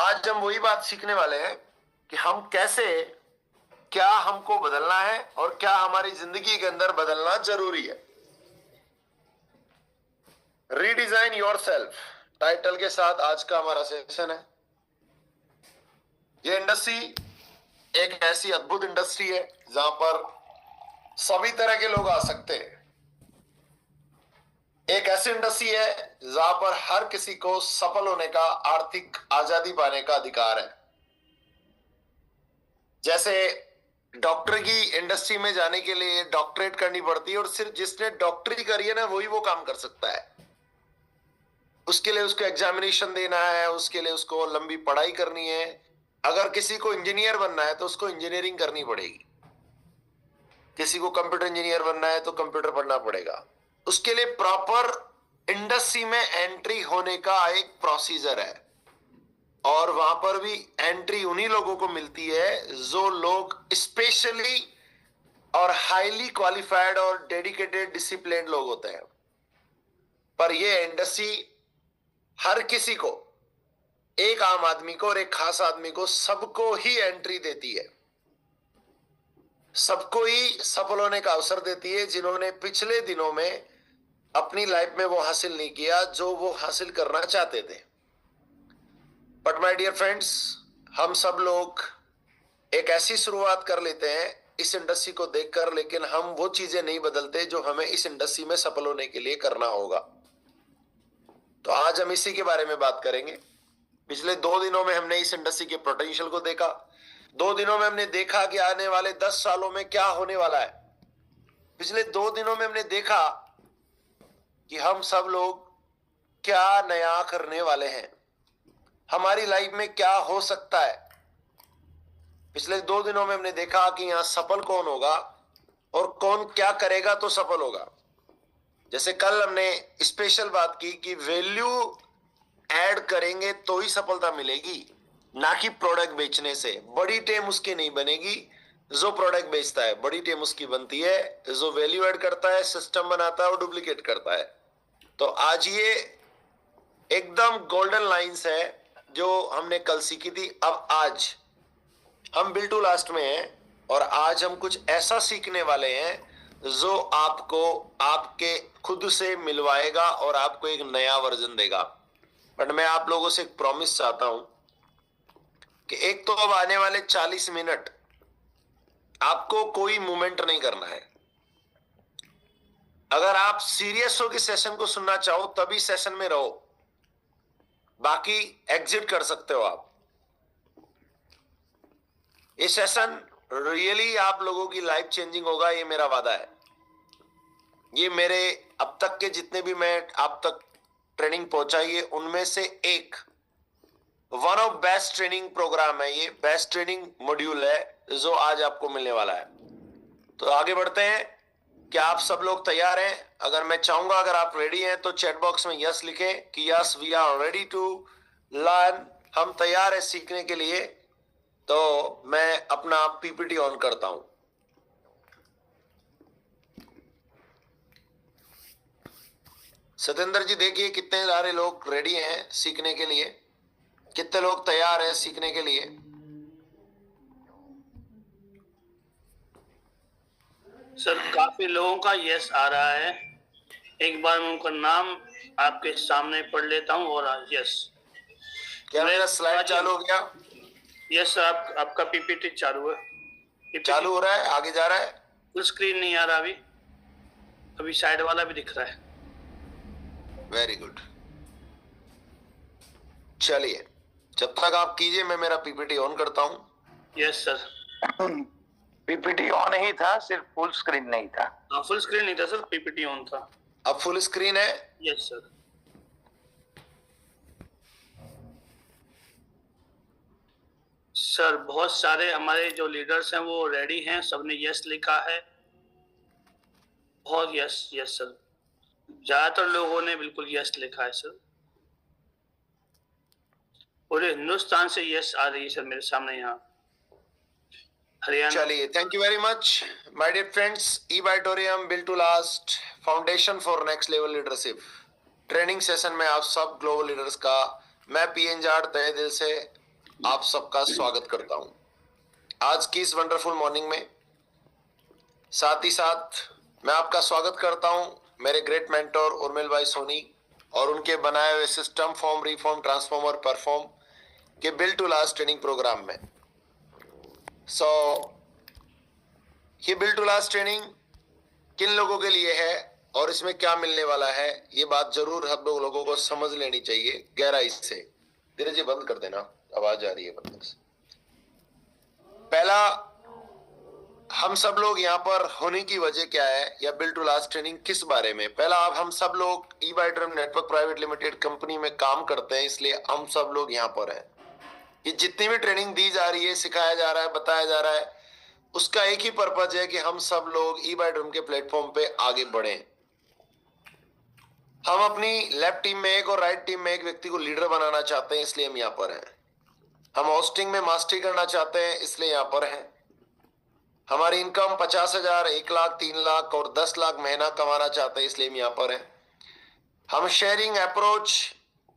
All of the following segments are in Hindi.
आज हम वही बात सीखने वाले हैं कि हम कैसे, क्या हमको बदलना है और क्या हमारी जिंदगी के अंदर बदलना जरूरी है। रीडिजाइन योरसेल्फ टाइटल के साथ आज का हमारा सेशन है। ये इंडस्ट्री एक ऐसी अद्भुत इंडस्ट्री है जहां पर सभी तरह के लोग आ सकते हैं। एक ऐसी इंडस्ट्री है जहां पर हर किसी को सफल होने का, आर्थिक आजादी पाने का अधिकार है। जैसे डॉक्टर की इंडस्ट्री में जाने के लिए डॉक्टरेट करनी पड़ती है और सिर्फ जिसने डॉक्टरी करी है ना वही वो काम कर सकता है। उसके लिए उसको एग्जामिनेशन देना है, उसके लिए उसको लंबी पढ़ाई करनी है। अगर किसी को इंजीनियर बनना है तो उसको इंजीनियरिंग करनी पड़ेगी, किसी को कंप्यूटर इंजीनियर बनना है तो कंप्यूटर पढ़ना पड़ेगा। उसके लिए प्रॉपर इंडस्ट्री में एंट्री होने का एक प्रोसीजर है और वहां पर भी एंट्री उन्हीं लोगों को मिलती है जो लोग स्पेशली और हाईली क्वालिफाइड और डेडिकेटेड डिसिप्लिन लोग होते हैं। पर यह इंडस्ट्री हर किसी को, एक आम आदमी को और एक खास आदमी को, सबको ही एंट्री देती है, सबको ही सफल होने का अवसर देती है जिन्होंने पिछले दिनों में अपनी लाइफ में वो हासिल नहीं किया जो वो हासिल करना चाहते थे। बट माय डियर फ्रेंड्स, हम सब लोग एक ऐसी शुरुआत कर लेते हैं इस इंडस्ट्री को देखकर, लेकिन हम वो चीजें नहीं बदलते जो हमें इस इंडस्ट्री में सफल होने के लिए करना होगा। तो आज हम इसी के बारे में बात करेंगे। पिछले 2 दिनों में हमने इस इंडस्ट्री के पोटेंशियल को देखा। 2 दिनों में हमने देखा कि आने वाले 10 सालों में क्या होने वाला है। पिछले 2 दिनों में हमने देखा कि हम सब लोग क्या नया करने वाले हैं, हमारी लाइफ में क्या हो सकता है। पिछले 2 दिनों में हमने देखा कि यहां सफल कौन होगा और कौन क्या करेगा तो सफल होगा। जैसे कल हमने स्पेशल बात की कि वैल्यू ऐड करेंगे तो ही सफलता मिलेगी, ना कि प्रोडक्ट बेचने से। बड़ी टीम उसकी नहीं बनेगी जो प्रोडक्ट बेचता है, बड़ी टीम उसकी बनती है जो वैल्यू ऐड करता है, सिस्टम बनाता है और डुप्लीकेट करता है। तो आज ये एकदम गोल्डन लाइंस है जो हमने कल सीखी थी। अब आज हम बिल टू लास्ट में हैं और आज हम कुछ ऐसा सीखने वाले हैं जो आपको आपके खुद से मिलवाएगा और आपको एक नया वर्जन देगा। बट मैं आप लोगों से एक प्रॉमिस चाहता हूं कि एक तो अब आने वाले 40 मिनट आपको कोई मूवमेंट नहीं करना है। अगर आप सीरियस हो कि सेशन को सुनना चाहो तभी सेशन में रहो, बाकी एग्जिट कर सकते हो आप। ये सेशन रियली आप लोगों की लाइफ चेंजिंग होगा, ये मेरा वादा है। ये मेरे अब तक के जितने भी मैं आप तक ट्रेनिंग पहुंचाई है उनमें से एक one of best training programme है, ये बेस्ट ट्रेनिंग मॉड्यूल है जो आज आपको मिलने वाला है। तो आगे बढ़ते हैं। क्या आप सब लोग तैयार हैं? अगर मैं चाहूंगा अगर आप रेडी हैं तो चैट बॉक्स में यस लिखें कि yes we are ready to learn, हम तैयार है सीखने के लिए। तो मैं अपना पीपीटी ऑन करता हूं। सतेंद्र जी देखिए कितने सारे लोग रेडी हैं सीखने के लिए, कितने लोग तैयार हैं सीखने के लिए। सर काफी लोगों का यस आ रहा है। एक बार मैं उनका नाम आपके सामने पढ़ लेता हूं और यस। क्या मेरा स्लाइड चालू हो गया? यस सर, आपका पीपीटी चालू है। चालू हो रहा है, आगे जा रहा है। फुल स्क्रीन नहीं आ रहा अभी साइड वाला भी दिख रहा है। वेरी गुड, चलिए जब तक आप कीजिए मैं मेरा पीपीटी ऑन करता हूं। यस सर, पीपीटी ऑन ही था, सिर्फ फुल स्क्रीन नहीं था। फुल स्क्रीन नहीं था सर, पीपीटी ऑन था। अब फुल स्क्रीन है? Yes sir. सर बहुत सारे हमारे जो लीडर्स हैं वो रेडी हैं, सबने यस लिखा है। बहुत यस यस सर, ज्यादातर लोगों ने बिल्कुल यस लिखा है सर। पूरे हिंदुस्तान से यस आ रही है सर मेरे सामने यहाँ। हरियाणा। चलिए thank you very much my dear friends. ई-बाइटोरियम build to last foundation for next level leadership training session में आप सब ग्लोबल लीडर्स का मैं पीएन जाट तहे दिल से आप सबका स्वागत करता हूं आज की इस वंडरफुल मॉर्निंग में। साथ ही साथ मैं आपका स्वागत करता हूं मेरे ग्रेट मेंटोर उर्मिल भाई सोनी और उनके बनाए हुए system form reform transformer perform के build to last training program में। ये बिल्ड टू लास्ट ट्रेनिंग किन लोगों के लिए है और इसमें क्या मिलने वाला है, ये बात जरूर हम लोगों को समझ लेनी चाहिए गहराई से। धीरे जी बंद कर देना, आवाज आ रही है बंद से। पहला, हम सब लोग यहाँ पर होने की वजह क्या है या बिल्ड टू लास्ट ट्रेनिंग किस बारे में। पहला, अब हम सब लोग ई-बाई-ड्रीम नेटवर्क प्राइवेट लिमिटेड कंपनी में काम करते हैं, इसलिए हम सब लोग यहाँ पर हैं। ये जितनी भी ट्रेनिंग दी जा रही है, सिखाया जा रहा है, बताया जा रहा है, उसका एक ही पर्पज है कि हम सब लोग ई-बाई-ड्रीम के प्लेटफॉर्म पे आगे बढ़ें। हम अपनी लेफ्ट टीम में एक और राइट टीम में एक व्यक्ति को लीडर बनाना चाहते हैं, इसलिए हम यहाँ पर हैं। हम होस्टिंग में मास्टरी करना चाहते हैं, इसलिए यहाँ पर हैं। हमारी इनकम 50,000, 1 लाख, 3 लाख और 10 लाख महीना कमाना चाहते हैं, इसलिए हम यहाँ पर हैं। हम शेयरिंग अप्रोच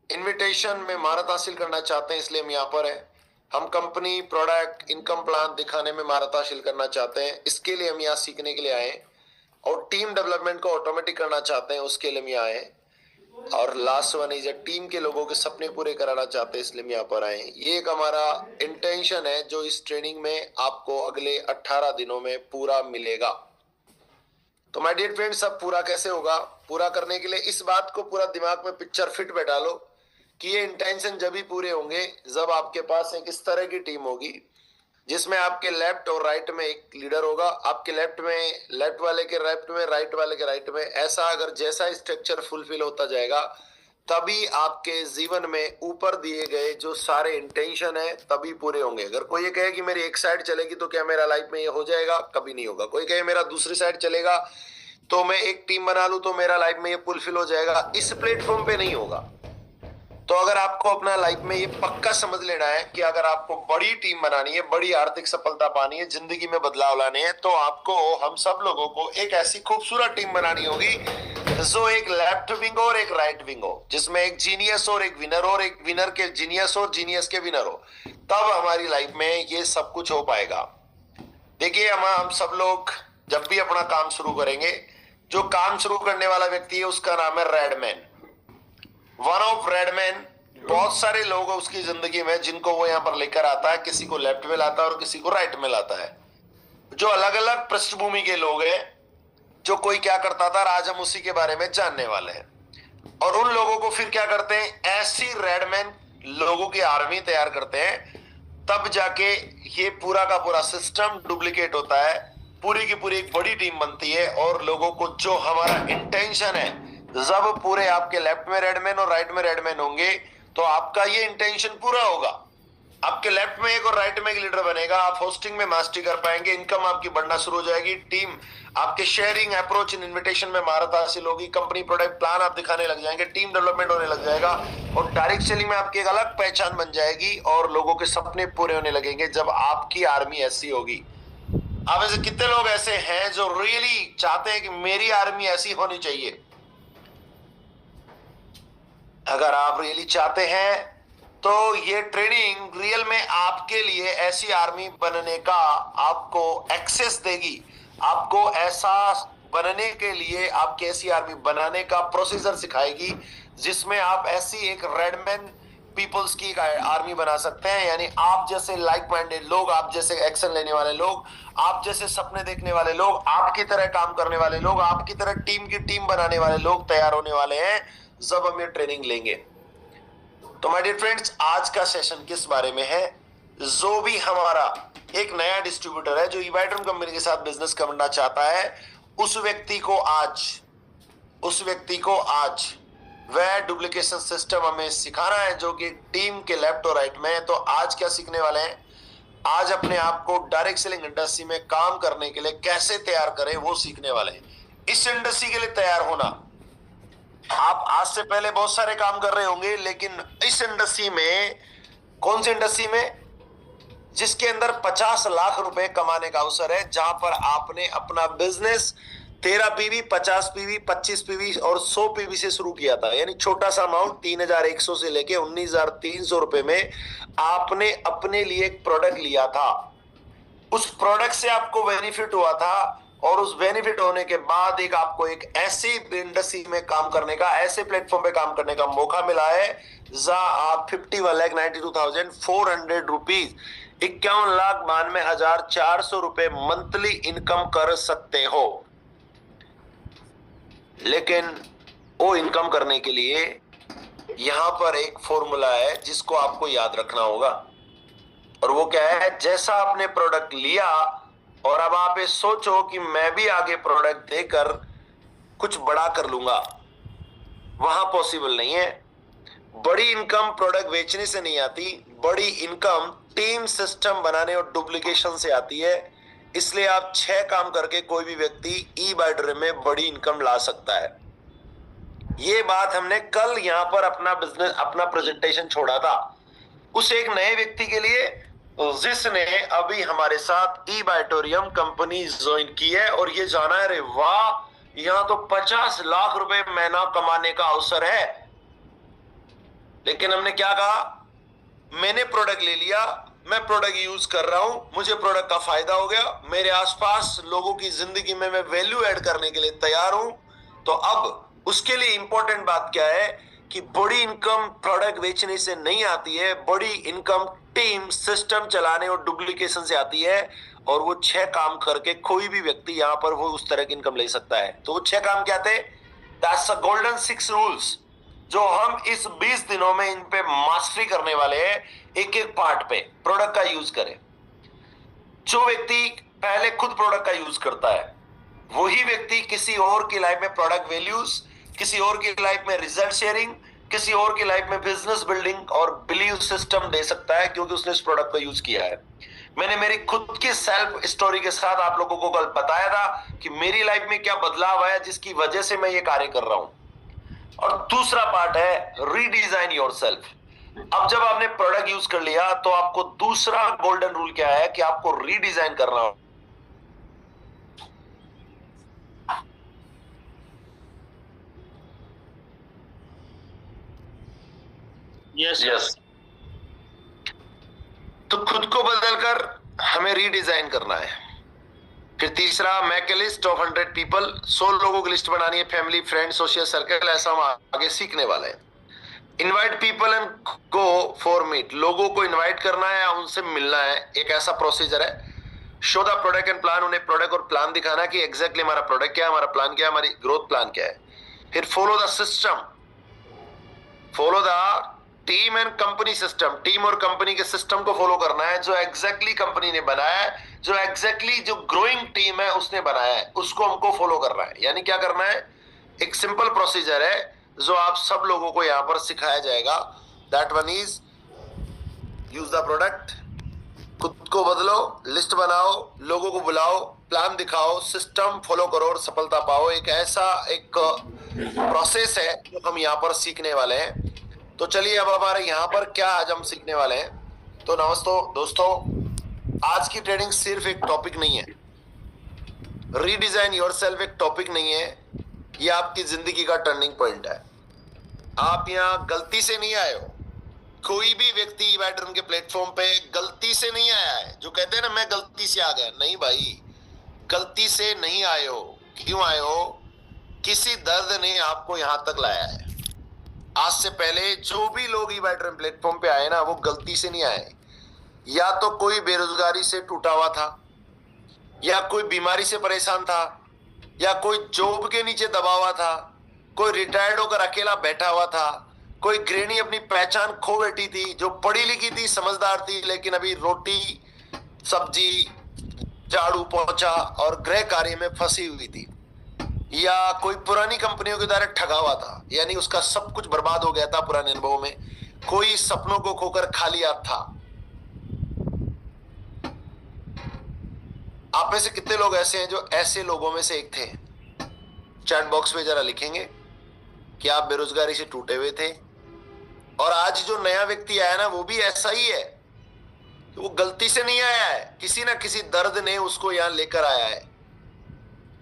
इन्विटेशन में महारत हासिल करना चाहते हैं, इसलिए हम यहाँ पर हैं। हम कंपनी प्रोडक्ट इनकम प्लान दिखाने में महारत हासिल करना चाहते हैं, इसके लिए हम यहाँ सीखने के लिए आए। और टीम डेवलपमेंट को ऑटोमेटिक करना चाहते हैं, उसके लिए हम यहाँ आए। और लास्ट वन इज टीम के लोगों के सपने पूरे कराना चाहते हैं, इसलिए हम यहाँ पर आए। ये एक हमारा इंटेंशन है जो इस ट्रेनिंग में आपको अगले 18 दिनों में पूरा मिलेगा। तो माय डियर फ्रेंड्स, सब पूरा कैसे होगा? पूरा करने के लिए इस बात को पूरा दिमाग में पिक्चर फिट बैठा लो कि ये इंटेंशन जब ही पूरे होंगे जब आपके पास एक इस तरह की टीम होगी जिसमें आपके लेफ्ट और राइट में एक लीडर होगा, आपके लेफ्ट वाले के लेफ्ट में, राइट वाले के राइट में। ऐसा अगर जैसा स्ट्रक्चर फुलफिल होता जाएगा तभी आपके जीवन में ऊपर दिए गए जो सारे इंटेंशन है तभी पूरे होंगे। अगर कोई ये कहे कि मेरी एक साइड चलेगी तो क्या मेरा लाइफ में ये हो जाएगा? कभी नहीं होगा। कोई कहे मेरा दूसरी साइड चलेगा तो मैं एक टीम बना लूं तो मेरा लाइफ में ये फुलफिल हो जाएगा, इस प्लेटफॉर्म पे नहीं होगा। तो अगर आपको अपना लाइफ में ये पक्का समझ लेना है कि अगर आपको बड़ी टीम बनानी है, बड़ी आर्थिक सफलता पानी है, जिंदगी में बदलाव लाने हैं, तो आपको हम सब लोगों को एक ऐसी खूबसूरत टीम बनानी होगी जो एक लेफ्ट विंग और एक राइट विंग हो, जिसमें एक जीनियस और एक विनर और एक विनर के जीनियस और जीनियस के विनर हो। तब हमारी लाइफ में ये सब कुछ हो पाएगा। देखिए, हम सब लोग जब भी अपना काम शुरू करेंगे, जो काम शुरू करने वाला व्यक्ति है उसका नाम है रेडमैन। One of Redmayne. बहुत सारे लोग हैं उसकी जिंदगी में जिनको वो यहाँ पर लेकर आता है, किसी को लेफ्ट में लाता है और किसी को राइट में लाता है। जो अलग अलग पृष्ठभूमि के लोग हैं, जो कोई क्या करता था आज हम उसी के बारे में जानने वाले हैं। और उन लोगों को फिर क्या करते हैं, ऐसी रेडमैन लोगों की आर्मी तैयार करते हैं, तब जाके ये पूरा का पूरा सिस्टम डुप्लीकेट होता है, पूरी की पूरी एक बड़ी टीम बनती है। और लोगों को जो हमारा इंटेंशन है, जब पूरे आपके लेफ्ट में रेडमैन और राइट में रेडमैन होंगे तो आपका ये इंटेंशन पूरा होगा। आपके लेफ्ट में एक और राइट में एक लीडर बनेगा, आप होस्टिंग में मास्टरी कर पाएंगे, इनकम आपकी बढ़ना शुरू हो जाएगी, टीम आपके शेयरिंग अप्रोच इन इन्विटेशन में महारत हासिल होगी, कंपनी प्रोडक्ट प्लान आप दिखाने लग जाएंगे, टीम डेवलपमेंट होने लग जाएगा और डायरेक्ट सेलिंग में आपकी एक अलग पहचान बन जाएगी और लोगों के सपने पूरे होने लगेंगे जब आपकी आर्मी ऐसी होगी। आप ऐसे कितने लोग ऐसे हैं जो रियली चाहते हैं कि मेरी आर्मी ऐसी होनी चाहिए? अगर आप रियली चाहते हैं तो ये ट्रेनिंग रियल में आपके लिए ऐसी आर्मी बनने का आपको एक्सेस देगी, आपको ऐसा बनने के लिए आपकी ऐसी आर्मी बनाने का प्रोसीजर सिखाएगी जिसमें आप ऐसी एक रेडमैन पीपल्स की आर्मी बना सकते हैं। यानी आप जैसे लाइक माइंडेड लोग, आप जैसे एक्शन लेने वाले लोग, आप जैसे सपने देखने वाले लोग, आपकी तरह काम करने वाले लोग, आपकी तरह टीम की टीम बनाने वाले लोग तैयार होने वाले हैं जब हम ये ट्रेनिंग लेंगे। तो माय डियर फ्रेंड्स, आज का सेशन किस बारे में है? जो भी हमारा एक नया डिस्ट्रीब्यूटर है जो ई-बाई-ड्रीम कंपनी के साथ बिजनेस करना चाहता है, उस व्यक्ति को आज वह डुप्लीकेशन सिस्टम हमें सिखाना है जो कि टीम के लेफ्ट और राइट में है। तो आज क्या सीखने वाले हैं? आज अपने आप को डायरेक्ट सेलिंग इंडस्ट्री में काम करने के लिए कैसे तैयार करें वो सीखने वाले हैं। इस इंडस्ट्री के लिए तैयार होना, आप आज से पहले बहुत सारे काम कर रहे होंगे, लेकिन इस इंडस्ट्री में, कौन सी इंडस्ट्री में? जिसके अंदर 50 लाख रुपए कमाने का अवसर है, जहां पर आपने अपना बिजनेस 13 पीवी, 50 पीवी, 25 पीवी और 100 पीवी से शुरू किया था। यानी छोटा सा अमाउंट 3100 से लेके 19300 रुपए में आपने अपने लिए एक प्रोडक्ट लिया था। उस प्रोडक्ट से आपको बेनिफिट हुआ था और उस बेनिफिट होने के बाद एक आपको एक ऐसी इंडस्ट्री में काम करने का, ऐसे प्लेटफॉर्म पे काम करने का मौका मिला है जहां आप 51,92,400 रुपीज, 51,92,400 रुपए मंथली इनकम कर सकते हो। लेकिन वो इनकम करने के लिए यहां पर एक फॉर्मूला है जिसको आपको याद रखना होगा, और वो क्या है? जैसा आपने प्रोडक्ट लिया और अब आप ये सोचो कि मैं भी आगे प्रोडक्ट देकर कुछ बड़ा कर लूंगा, वहां पॉसिबल नहीं है। बड़ी इनकम प्रोडक्ट बेचने से नहीं आती, बड़ी इनकम टीम सिस्टम बनाने और डुप्लीकेशन से आती है। इसलिए आप 6 काम करके कोई भी व्यक्ति ई-बाइडर में बड़ी इनकम ला सकता है। ये बात हमने कल यहां पर अपना बिजनेस, अपना प्रेजेंटेशन छोड़ा था उस एक नए व्यक्ति के लिए जिसने अभी हमारे साथ ई-बाइटोरियम कंपनी ज्वाइन की है और ये जाना है, अरे वाह, यहां तो 50 लाख रुपए महीना कमाने का अवसर है। लेकिन हमने क्या कहा? मैंने प्रोडक्ट ले लिया, मैं प्रोडक्ट यूज कर रहा हूं, मुझे प्रोडक्ट का फायदा हो गया, मेरे आसपास लोगों की जिंदगी में मैं वैल्यू ऐड करने के लिए तैयार हूं। तो अब उसके लिए इंपॉर्टेंट बात क्या है कि बड़ी इनकम प्रोडक्ट बेचने से नहीं आती है, बड़ी इनकम टीम सिस्टम चलाने और डुप्लीकेशन से आती है। और वो 6 काम करके कोई भी व्यक्ति यहां पर वो उस तरह की इनकम ले सकता है। तो वो 6 काम क्या थे? दैट्स द गोल्डन 6 रूल्स जो हम इस 20 दिनों में इन पे मास्टरी करने वाले हैं। एक एक पार्ट पे प्रोडक्ट का यूज करें। जो व्यक्ति पहले खुद प्रोडक्ट का यूज करता है वही व्यक्ति किसी और की लाइफ में प्रोडक्ट वैल्यूज, किसी और की लाइफ में रिजल्ट शेयरिंग, किसी और की लाइफ में बिजनेस बिल्डिंग और बिलीव सिस्टम दे सकता है, क्योंकि उसने इस प्रोडक्ट को यूज किया है। मैंने मेरी खुद की सेल्फ स्टोरी के साथ आप लोगों को कल बताया था कि मेरी लाइफ में क्या बदलाव आया जिसकी वजह से मैं ये कार्य कर रहा हूं। और दूसरा पार्ट है रीडिजाइन योरसेल्फ। अब जब आपने प्रोडक्ट यूज कर लिया तो आपको दूसरा गोल्डन रूल क्या है कि आपको रीडिजाइन करना हो। यस। तो खुद को बदलकर हमें रीडिजाइन करना है। फिर तीसरा, make a list of 100 people, 100 लोगों की लिस्ट बनानी है, फैमिली, फ्रेंड, सोशल सर्कल, ऐसा हम आगे सीखने वाले हैं। Invite people and go for meet, लोगों को इनवाइट करना है, उनसे मिलना है, एक ऐसा प्रोसीजर है। Show the product and plan, उन्हें प्रोडक्ट और प्लान दिखाना कि एग्जैक्टली हमारा प्रोडक्ट क्या है, हमारा प्लान क्या है, हमारी ग्रोथ प्लान क्या है। फिर follow the system, follow the team and company system, team और कंपनी के सिस्टम को फॉलो करना है जो एग्जैक्टली कंपनी ने बनाया है, जो एग्जैक्टली जो ग्रोइंग टीम है उसने बनाया है, उसको हमको फॉलो करना है। यानी क्या करना है? एक सिंपल प्रोसीजर है जो आप सब लोगों को यहां पर सिखाया जाएगा। That one is use the product, खुद को बदलो, लिस्ट बनाओ, लोगों को बुलाओ, प्लान दिखाओ, सिस्टम फॉलो करो और सफलता पाओ। एक ऐसा एक प्रोसेस है जो हम यहाँ पर सीखने वाले हैं। तो चलिए अब हमारे यहाँ पर क्या आज हम सीखने वाले हैं। तो नमस्ते दोस्तों, आज की ट्रेनिंग सिर्फ एक टॉपिक नहीं है, रीडिजाइन योरसेल्फ एक टॉपिक नहीं है, ये आपकी जिंदगी का टर्निंग पॉइंट है। आप यहाँ गलती से नहीं आए हो। कोई भी व्यक्ति ई-बाइटोरियम के प्लेटफॉर्म पे गलती से नहीं आया है। जो कहते हैं ना मैं गलती से आ गया, नहीं भाई, गलती से नहीं आए हो। क्यों आए हो? किसी दर्द ने आपको यहां तक लाया है। आज से पहले जो भी लोग ई-बाइटोरियम प्लेटफॉर्म पे आए ना, वो गलती से नहीं आए। या तो कोई बेरोजगारी से टूटा हुआ था, या कोई बीमारी से परेशान था, या कोई जॉब के नीचे दबा हुआ था, कोई रिटायर्ड होकर अकेला बैठा हुआ था, कोई गृहिणी अपनी पहचान खो बैठी थी, जो पढ़ी लिखी थी, समझदार थी, लेकिन अभी रोटी सब्जी, झाड़ू पोछा और गृह कार्य में फंसी हुई थी, या कोई पुरानी कंपनियों के द्वारा ठगा हुआ था, यानी उसका सब कुछ बर्बाद हो गया था पुराने अनुभव में, कोई सपनों को खोकर खाली हाथ था। आप में से कितने लोग ऐसे हैं जो ऐसे लोगों में से एक थे? चैट बॉक्स में जरा लिखेंगे कि आप बेरोजगारी से टूटे हुए थे। और आज जो नया व्यक्ति आया ना, वो भी ऐसा ही है। वो गलती से नहीं आया है, किसी ना किसी दर्द ने उसको यहां लेकर आया है।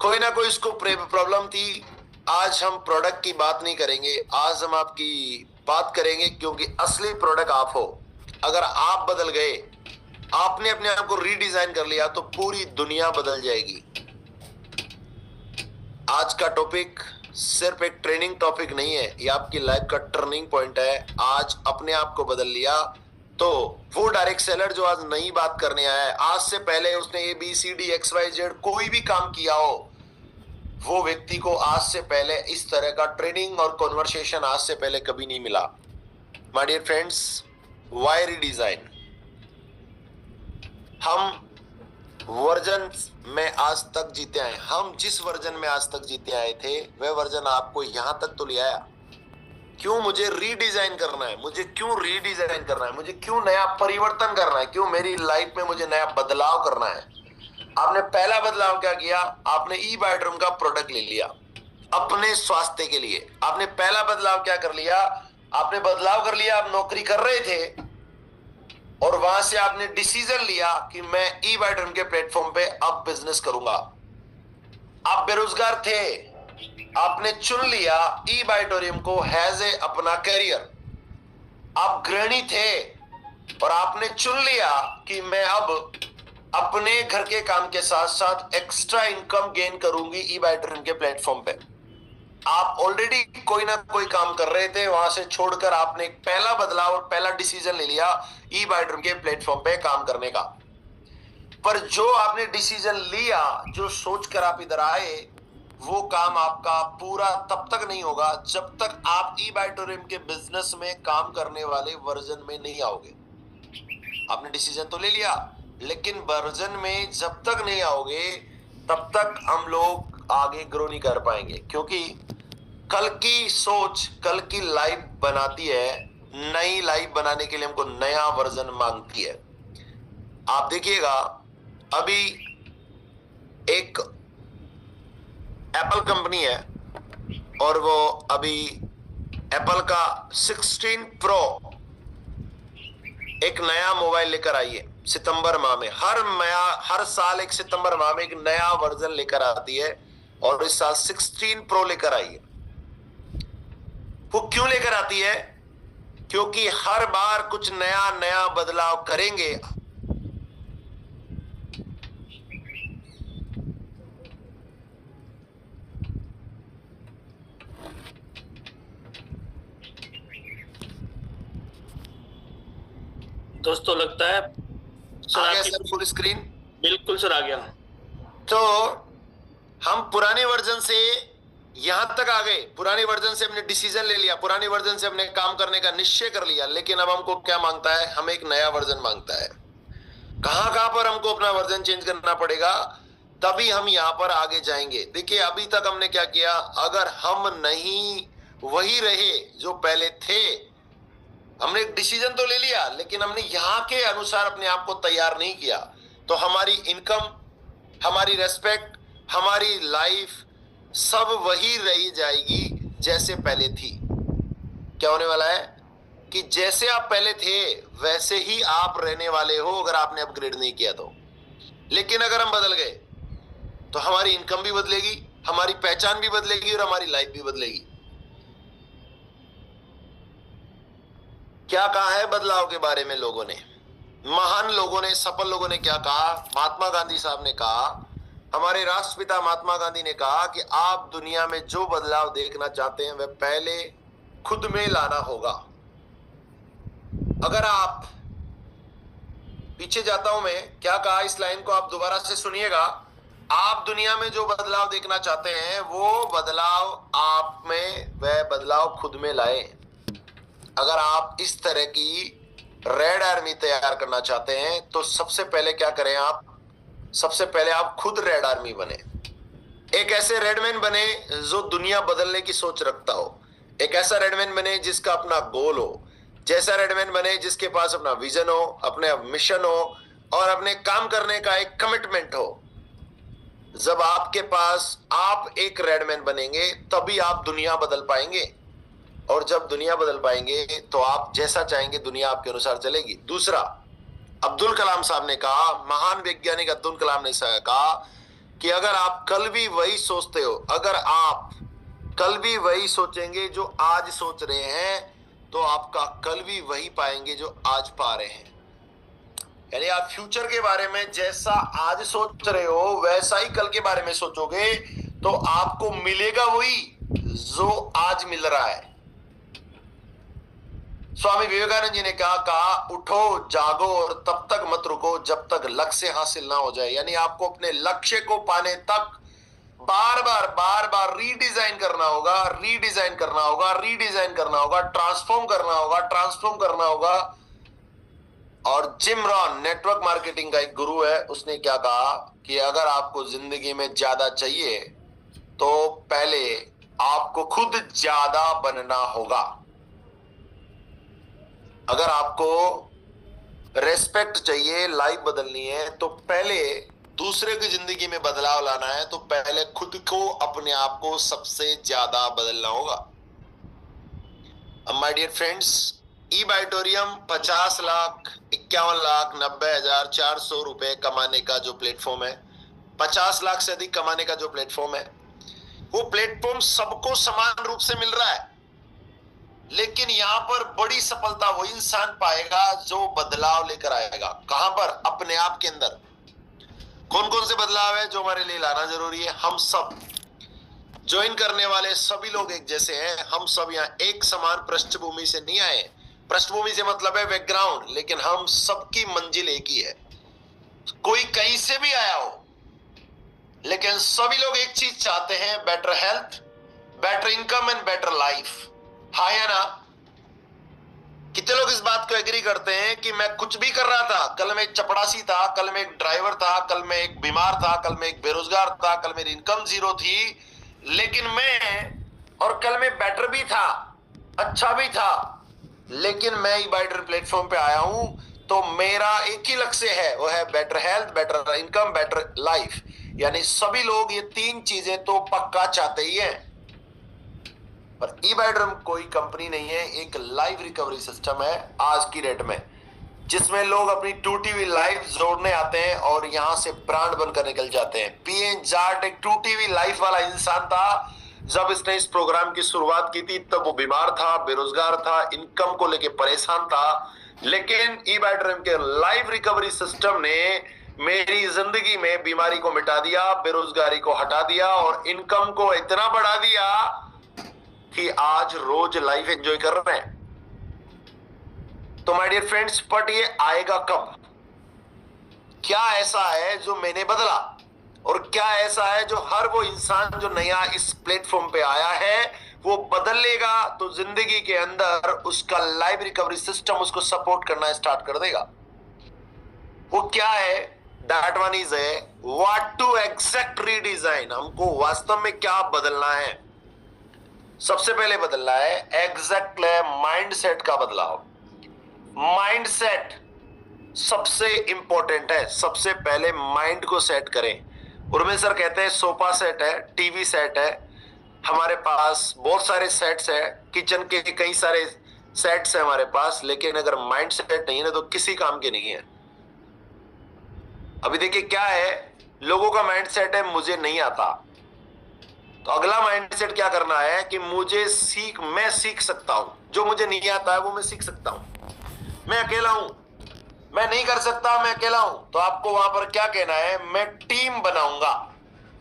कोई ना कोई इसको प्रॉब्लम थी। आज हम प्रोडक्ट की बात नहीं करेंगे, आज हम आपकी बात करेंगे, क्योंकि असली प्रोडक्ट आप हो। अगर आप बदल गए, आपने अपने आप को रीडिजाइन कर लिया, तो पूरी दुनिया बदल जाएगी। आज का टॉपिक सिर्फ एक ट्रेनिंग टॉपिक नहीं है, ये आपकी लाइफ का टर्निंग पॉइंट है। आज अपने आप को बदल लिया तो वो डायरेक्ट सेलर जो आज नई बात करने आया है, आज से पहले उसने ABCD XYZ कोई भी काम किया हो, वो व्यक्ति को आज से पहले इस तरह का ट्रेनिंग और कॉन्वर्सेशन आज से पहले कभी नहीं मिला। My dear friends, why redesign? हम वर्जन में आज तक जीते आए, हम जिस वर्जन में आज तक जीते आए थे वह वर्जन आपको यहां तक तो ले आया। क्यों मुझे रीडिजाइन करना है? मुझे क्यों रीडिजाइन करना है? मुझे क्यों नया परिवर्तन करना है? क्यों मेरी लाइफ में मुझे नया बदलाव करना है? आपने पहला बदलाव क्या किया? आपने ई-बायोड्रम का प्रोडक्ट ले लिया अपने स्वास्थ्य के लिए। आपने पहला बदलाव क्या कर लिया? आपने बदलाव कर लिया, आप नौकरी कर रहे थे और वहां से आपने डिसीजन लिया कि मैं ई-बायोड्रम के प्लेटफॉर्म पे अब बिजनेस करूंगा। आप बेरोजगार थे, आपने चुन लिया ई-बायोटोरियम को एज ए अपना करियर। आप गृहिणी थे और आपने चुन लिया कि मैं अब अपने घर के काम के साथ साथ एक्स्ट्रा इनकम गेन करूंगी ई-बायोटोरियम के प्लेटफॉर्म पे। आप ऑलरेडी कोई ना कोई काम कर रहे थे, वहां से छोड़कर आपने एक पहला बदलाव और पहला डिसीजन ले लिया ई-बायोड्रम के प्लेटफॉर्म पे काम करने का। पर जो आपने डिसीजन लिया, जो सोचकर आप इधर आए, वो काम आपका पूरा तब तक नहीं होगा जब तक आप ई-बायोटोरियम के बिजनेस में काम करने वाले वर्जन में नहीं आओगे। आपने डिसीजन तो ले लिया, लेकिन वर्जन में जब तक नहीं आओगे तब तक हम लोग आगे ग्रो नहीं कर पाएंगे, क्योंकि कल की सोच कल की लाइफ बनाती है। नई लाइफ बनाने के लिए हमको नया वर्जन मांगती है। आप देखिएगा, अभी एक एप्पल कंपनी है और वो अभी एप्पल का 16 प्रो एक नया मोबाइल लेकर आई है सितंबर माह में। हर साल एक सितंबर माह में एक नया वर्जन लेकर आती है और इस साल 16 प्रो लेकर आई है। वो क्यों लेकर आती है? क्योंकि हर बार कुछ नया नया बदलाव करेंगे। दोस्तों लगता है सर आ गया आपकी- सर फुल स्क्रीन? बिल्कुल सर, आ गया। तो हम पुराने वर्जन से यहां तक आ गए, पुराने वर्जन से हमने डिसीजन ले लिया, पुराने वर्जन से हमने काम करने का निश्चय कर लिया, लेकिन अब हमको क्या मांगता है? हमें एक नया वर्जन मांगता है। कहां कहां पर हमको अपना वर्जन चेंज करना पड़ेगा, तभी हम यहां पर आगे जाएंगे। देखिए, अभी तक हमने क्या किया? अगर हम नहीं वही रहे जो पहले थे, हमने एक डिसीजन तो ले लिया, लेकिन हमने यहां के अनुसार अपने आप को तैयार नहीं किया, तो हमारी इनकम, हमारी रेस्पेक्ट, हमारी लाइफ सब वही रही जाएगी जैसे पहले थी। क्या होने वाला है कि जैसे आप पहले थे वैसे ही आप रहने वाले हो, अगर आपने अपग्रेड नहीं किया तो। लेकिन अगर हम बदल गए तो हमारी इनकम भी बदलेगी, हमारी पहचान भी बदलेगी और हमारी लाइफ भी बदलेगी। क्या कहा है बदलाव के बारे में लोगों ने? महान लोगों ने, सफल लोगों ने क्या कहा? महात्मा गांधी साहब ने कहा, हमारे राष्ट्रपिता महात्मा गांधी ने कहा कि आप दुनिया में जो बदलाव देखना चाहते हैं वह पहले खुद में लाना होगा। अगर आप, पीछे जाता हूं मैं, क्या कहा इस लाइन को आप दोबारा से सुनिएगा। आप दुनिया में जो बदलाव देखना चाहते हैं वो बदलाव आप में, वह बदलाव खुद में लाए। अगर आप इस तरह की रेड आर्मी तैयार करना चाहते हैं तो सबसे पहले क्या करें आप? सबसे पहले आप खुद रेड आर्मी बने। एक ऐसे रेडमैन बने जो दुनिया बदलने की सोच रखता हो। एक ऐसा रेडमैन बने जिसका अपना गोल हो। जैसा रेडमैन बने जिसके पास अपना विजन हो, अपने मिशन हो और अपने काम करने का एक कमिटमेंट हो। जब आपके पास आप एक रेडमैन बनेंगे तभी आप दुनिया बदल पाएंगे, और जब दुनिया बदल पाएंगे तो आप जैसा चाहेंगे दुनिया आपके अनुसार चलेगी। दूसरा, अब्दुल कलाम साहब ने कहा, महान वैज्ञानिक अब्दुल कलाम ने कहा कि अगर आप कल भी वही सोचते हो, अगर आप कल भी वही सोचेंगे जो आज सोच रहे हैं, तो आपका कल भी वही पाएंगे जो आज पा रहे हैं। यानी आप फ्यूचर के बारे में जैसा आज सोच रहे हो वैसा ही कल के बारे में सोचोगे, तो आपको मिलेगा वही जो आज मिल रहा है। स्वामी विवेकानंद जी ने कहा उठो जागो और तब तक मत रुको जब तक लक्ष्य हासिल ना हो जाए। यानी आपको अपने लक्ष्य को पाने तक बार बार रीडिजाइन करना होगा, रीडिजाइन करना होगा, रीडिजाइन करना होगा, ट्रांसफॉर्म करना होगा, ट्रांसफॉर्म करना होगा। और जिम रॉन नेटवर्क मार्केटिंग का एक गुरु है, उसने क्या कहा कि अगर आपको जिंदगी में ज्यादा चाहिए तो पहले आपको खुद ज्यादा बनना होगा। अगर आपको रेस्पेक्ट चाहिए, लाइफ बदलनी है, तो पहले दूसरे की जिंदगी में बदलाव लाना है, तो पहले खुद को, अपने आप को सबसे ज्यादा बदलना होगा। माय डियर फ्रेंड्स, ई बाइटोरियम 50 लाख 51 लाख 90,400 रुपए कमाने का जो प्लेटफॉर्म है, 50 लाख से अधिक कमाने का जो प्लेटफॉर्म है, वो प्लेटफॉर्म सबको समान रूप से मिल रहा है। लेकिन यहां पर बड़ी सफलता वो इंसान पाएगा जो बदलाव लेकर आएगा। कहां पर? अपने आप के अंदर। कौन कौन से बदलाव है जो हमारे लिए लाना जरूरी है? हम सब ज्वाइन करने वाले सभी लोग एक जैसे हैं। हम सब यहाँ एक समान पृष्ठभूमि से नहीं आए। पृष्ठभूमि से मतलब है बैकग्राउंड, लेकिन हम सबकी मंजिल एक ही है। कोई कहीं से भी आया हो, लेकिन सभी लोग एक चीज चाहते हैं, better health, better income and better life. हाँ या ना? कितने लोग इस बात को एग्री करते हैं कि मैं कुछ भी कर रहा था, कल मैं एक चपड़ासी था, कल मैं एक ड्राइवर था, कल मैं एक बीमार था, कल मैं एक बेरोजगार था, कल मेरी इनकम जीरो थी, लेकिन और कल मैं बेटर भी था, अच्छा भी था, लेकिन मैं ई बाइटर प्लेटफॉर्म पे आया हूं, तो मेरा एक ही लक्ष्य है, वो है better health, better income, better life. यानी सभी लोग ये तीन चीजें तो पक्का चाहते ही हैं। पर ई बाइटर कोई कंपनी नहीं है, एक लाइफ रिकवरी सिस्टम है आज की डेट में, जिसमें लोग अपनी टूटी हुई लाइफ जोड़ने आते हैं और यहां से ब्रांड बनकर निकल जाते हैं। पीएन जाट एक टूटी हुई लाइफ वाला इंसान था। जब इसने इस प्रोग्राम की शुरुआत की थी तब वो बीमार था, बेरोजगार था, इनकम को लेके परेशान था, लेकिन ई बाइटर के लाइफ रिकवरी सिस्टम ने मेरी जिंदगी में बीमारी को मिटा दिया, बेरोजगारी को हटा दिया और इनकम को इतना बढ़ा दिया कि आज रोज लाइफ एंजॉय कर रहे हैं। तो माय डियर फ्रेंड्स, बट ये आएगा कब? क्या ऐसा है जो मैंने बदला, और क्या ऐसा है जो हर वो इंसान जो नया इस प्लेटफॉर्म पे आया है वो बदल लेगा, तो जिंदगी के अंदर उसका लाइफ रिकवरी सिस्टम उसको सपोर्ट करना स्टार्ट कर देगा। वो क्या है? That one is what to exact redesign. हमको वास्तव में क्या बदलना है? सबसे पहले बदलना है एग्जैक्ट माइंडसेट का बदलाव। माइंडसेट सबसे इंपॉर्टेंट है। सबसे पहले माइंड को सेट करें। उर्मिल सर कहते हैं सोफा सेट है, टीवी सेट है, हमारे पास बहुत सारे सेट्स है, किचन के कई सारे सेट्स है हमारे पास, लेकिन अगर माइंड सेट नहीं है ना तो किसी काम के नहीं है। अभी देखिए क्या है, लोगों का माइंड सेट है मुझे नहीं आता, तो अगला माइंडसेट क्या करना है कि मैं सीख सकता हूं, जो मुझे नहीं आता है वो मैं सीख सकता हूं। मैं अकेला हूं, मैं नहीं कर सकता, मैं अकेला हूं, तो आपको वहां पर क्या कहना है? मैं टीम बनाऊंगा।